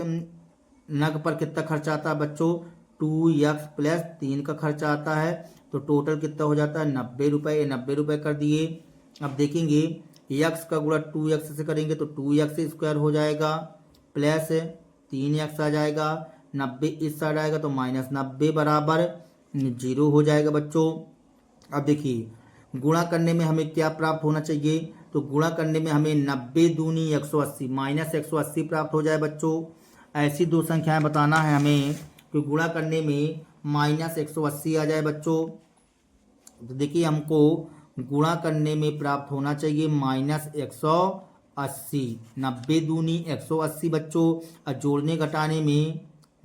नग पर कितना खर्चा आता है बच्चों 2x प्लस 3 का खर्चा आता है। तो टोटल कितना हो जाता है 90 रुपये, 90 रुपये कर दिए। अब देखेंगे यक्स का गुणा 2x से करेंगे तो 2x स्क्वायर हो जाएगा प्लस 3x आ जाएगा, 90 इस साइड आएगा तो -90 बराबर 0 हो जाएगा बच्चों। अब देखिए गुणा करने में हमें क्या प्राप्त होना चाहिए, तो गुणा करने में हमें 90 दूनी 180 -180 प्राप्त हो जाए बच्चों। ऐसी दो संख्याएं बताना है हमें कि गुणा करने में -180 आ जाए बच्चों। तो देखिए हमको गुणा करने में प्राप्त होना चाहिए -180, 90 दूनी 180 बच्चों। और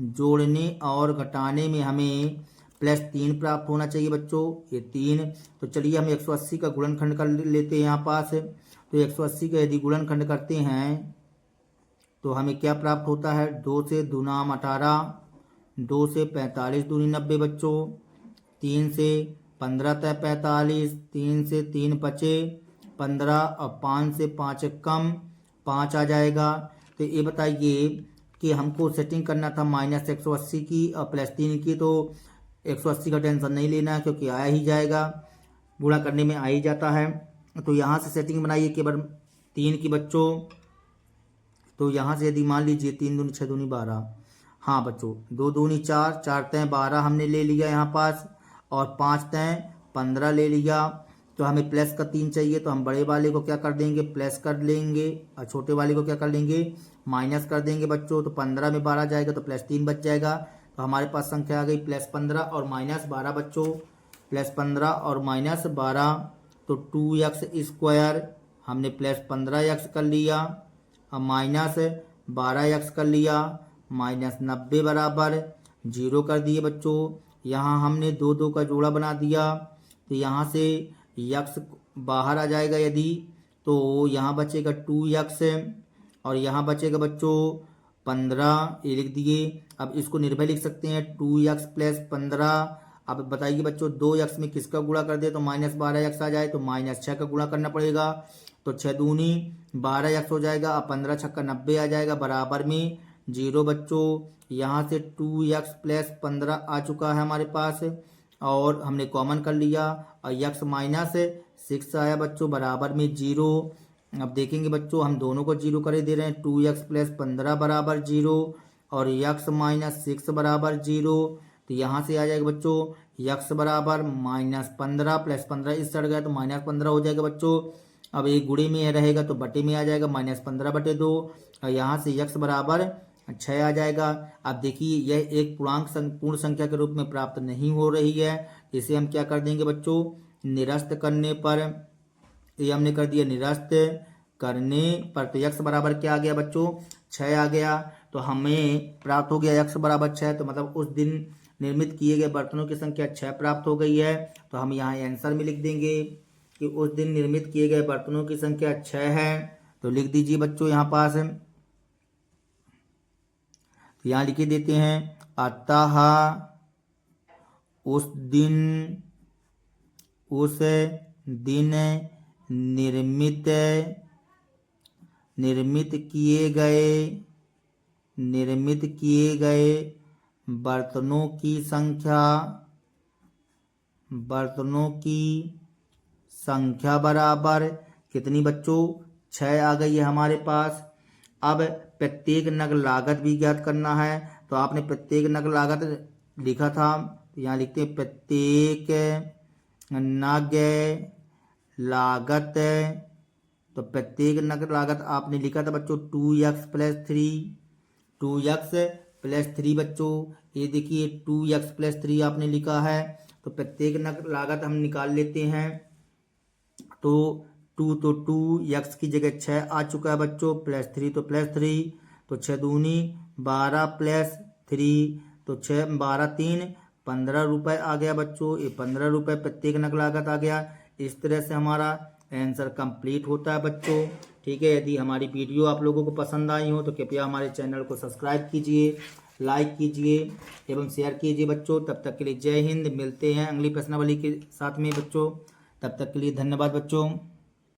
जोड़ने और घटाने में हमें +3 प्राप्त होना चाहिए बच्चों, ये 3। तो चलिए हम 180 का गुणनखंड कर लेते हैं यहाँ पास। तो 180 का यदि गुणनखंड करते हैं तो हमें क्या प्राप्त होता है, 2 से 2 नाम 18, 2 से 45 दूनी 90 बच्चों, 3 से 15 तय 45, 3 से 3 बचे 15, और 5 से 5 कम 5 आ जाएगा। तो तो ये बताइए कि हमको सेटिंग करना था -180 की और +3 की, तो 180 का टेंशन नहीं लेना है क्योंकि आया ही जाएगा, गुणा करने में आ ही जाता है। तो यहाँ से सेटिंग बनाइए केवल 3 की बच्चों। तो यहाँ से यदि मान लीजिए 3 दूनी 6 दूनी 12, हाँ बच्चों 2 दूनी 4, 4 तय 12 हमने ले लिया यहाँ पास, और 5 तय 15 ले लिया। तो हमें प्लस का 3 चाहिए, तो हम बड़े वाले को क्या कर देंगे, प्लस कर लेंगे, और छोटे वाले को क्या कर लेंगे, माइनस कर देंगे बच्चों। तो 15 में 12 जाएगा तो +3 बच जाएगा। तो हमारे पास संख्या आ गई +15 और -12 बच्चों, +15 और -12, तो 2x² हमने +15x कर लिया और -12x कर लिया, -90 बराबर 0 कर दिए बच्चों। यहाँ हमने 2 2 का जोड़ा बना दिया, तो यहाँ से यक्स बाहर आ जाएगा यदि, तो यहाँ बचेगा 2x और यहाँ बचेगा बच्चों 15, ये लिख दिए। अब इसको निर्भय लिख सकते हैं 2x + 15। अब बताइए बच्चों 2x में किसका गुणा कर दे तो -12x आ जाए, तो -6 का गुणा करना पड़ेगा। तो 6 दूनी 12x हो जाएगा, अब 15 छक्का 90 आ जाएगा, बराबर में 0 बच्चों। यहाँ से 2x + 15 आ चुका है हमारे पास और हमने कॉमन कर लिया, और x - 6 आया बच्चों, बराबर में 0। अब देखेंगे बच्चों हम दोनों को 0 करे दे रहे हैं, 2x + 15 बराबर 0 और x - 6 बराबर 0। तो यहाँ से आ जाएगा बच्चों x बराबर -15 + 15 इस सड़ गया तो -15 हो जाएगा बच्चों। अब एक गुणे में रहेगा तो बटे में आ जाएगा, -15/2, और यहाँ से x बराबर 6 आ जाएगा। अब देखिए यह एक पूर्ण संख्या के रूप में प्राप्त नहीं हो रही है, इसे हम क्या कर देंगे बच्चों, निरस्त करने पर, ये हमने कर दिया निरस्त करने पर, तो x बराबर क्या आ गया बच्चों, 6 आ गया। तो हमें प्राप्त हो गया x बराबर 6, तो मतलब उस दिन निर्मित किए गए बर्तनों की संख्या 6 प्राप्त हो गई है। तो हम यहाँ आंसर में लिख देंगे कि उस दिन निर्मित किए गए बर्तनों की संख्या 6 है। तो लिख दीजिए बच्चों यहाँ पास, तो यहाँ लिख देते हैं, अतः उस दिन निर्मित किए गए बर्तनों की संख्या बराबर कितनी बच्चों, 6 आ गई है हमारे पास। अब प्रत्येक नग लागत भी ज्ञात करना है, तो आपने प्रत्येक नग लागत लिखा था, यहाँ लिखते हैं प्रत्येक नग लागत। तो प्रत्येक नग लागत आपने लिखा था बच्चों 2x + 3 बच्चों, ये देखिए 2x + 3 आपने लिखा है। तो प्रत्येक नग लागत हम निकाल लेते हैं, तो 2x की जगह 6 आ चुका है बच्चों, +3 तो +3, तो 6 दूनी 12 + 3, तो 6 12 3 15 रुपये आ गया बच्चों, ये 15 रुपये प्रत्येक नग लागत आ गया। इस तरह से हमारा आंसर कंप्लीट होता है बच्चों। ठीक है, यदि हमारी वीडियो आप लोगों को पसंद आई हो तो कृपया हमारे चैनल को सब्सक्राइब कीजिए, लाइक कीजिए एवं शेयर कीजिए बच्चों। तब तक के लिए जय हिंद, मिलते हैं अगली प्रश्नावली के साथ में बच्चों, तब तक के लिए धन्यवाद बच्चों।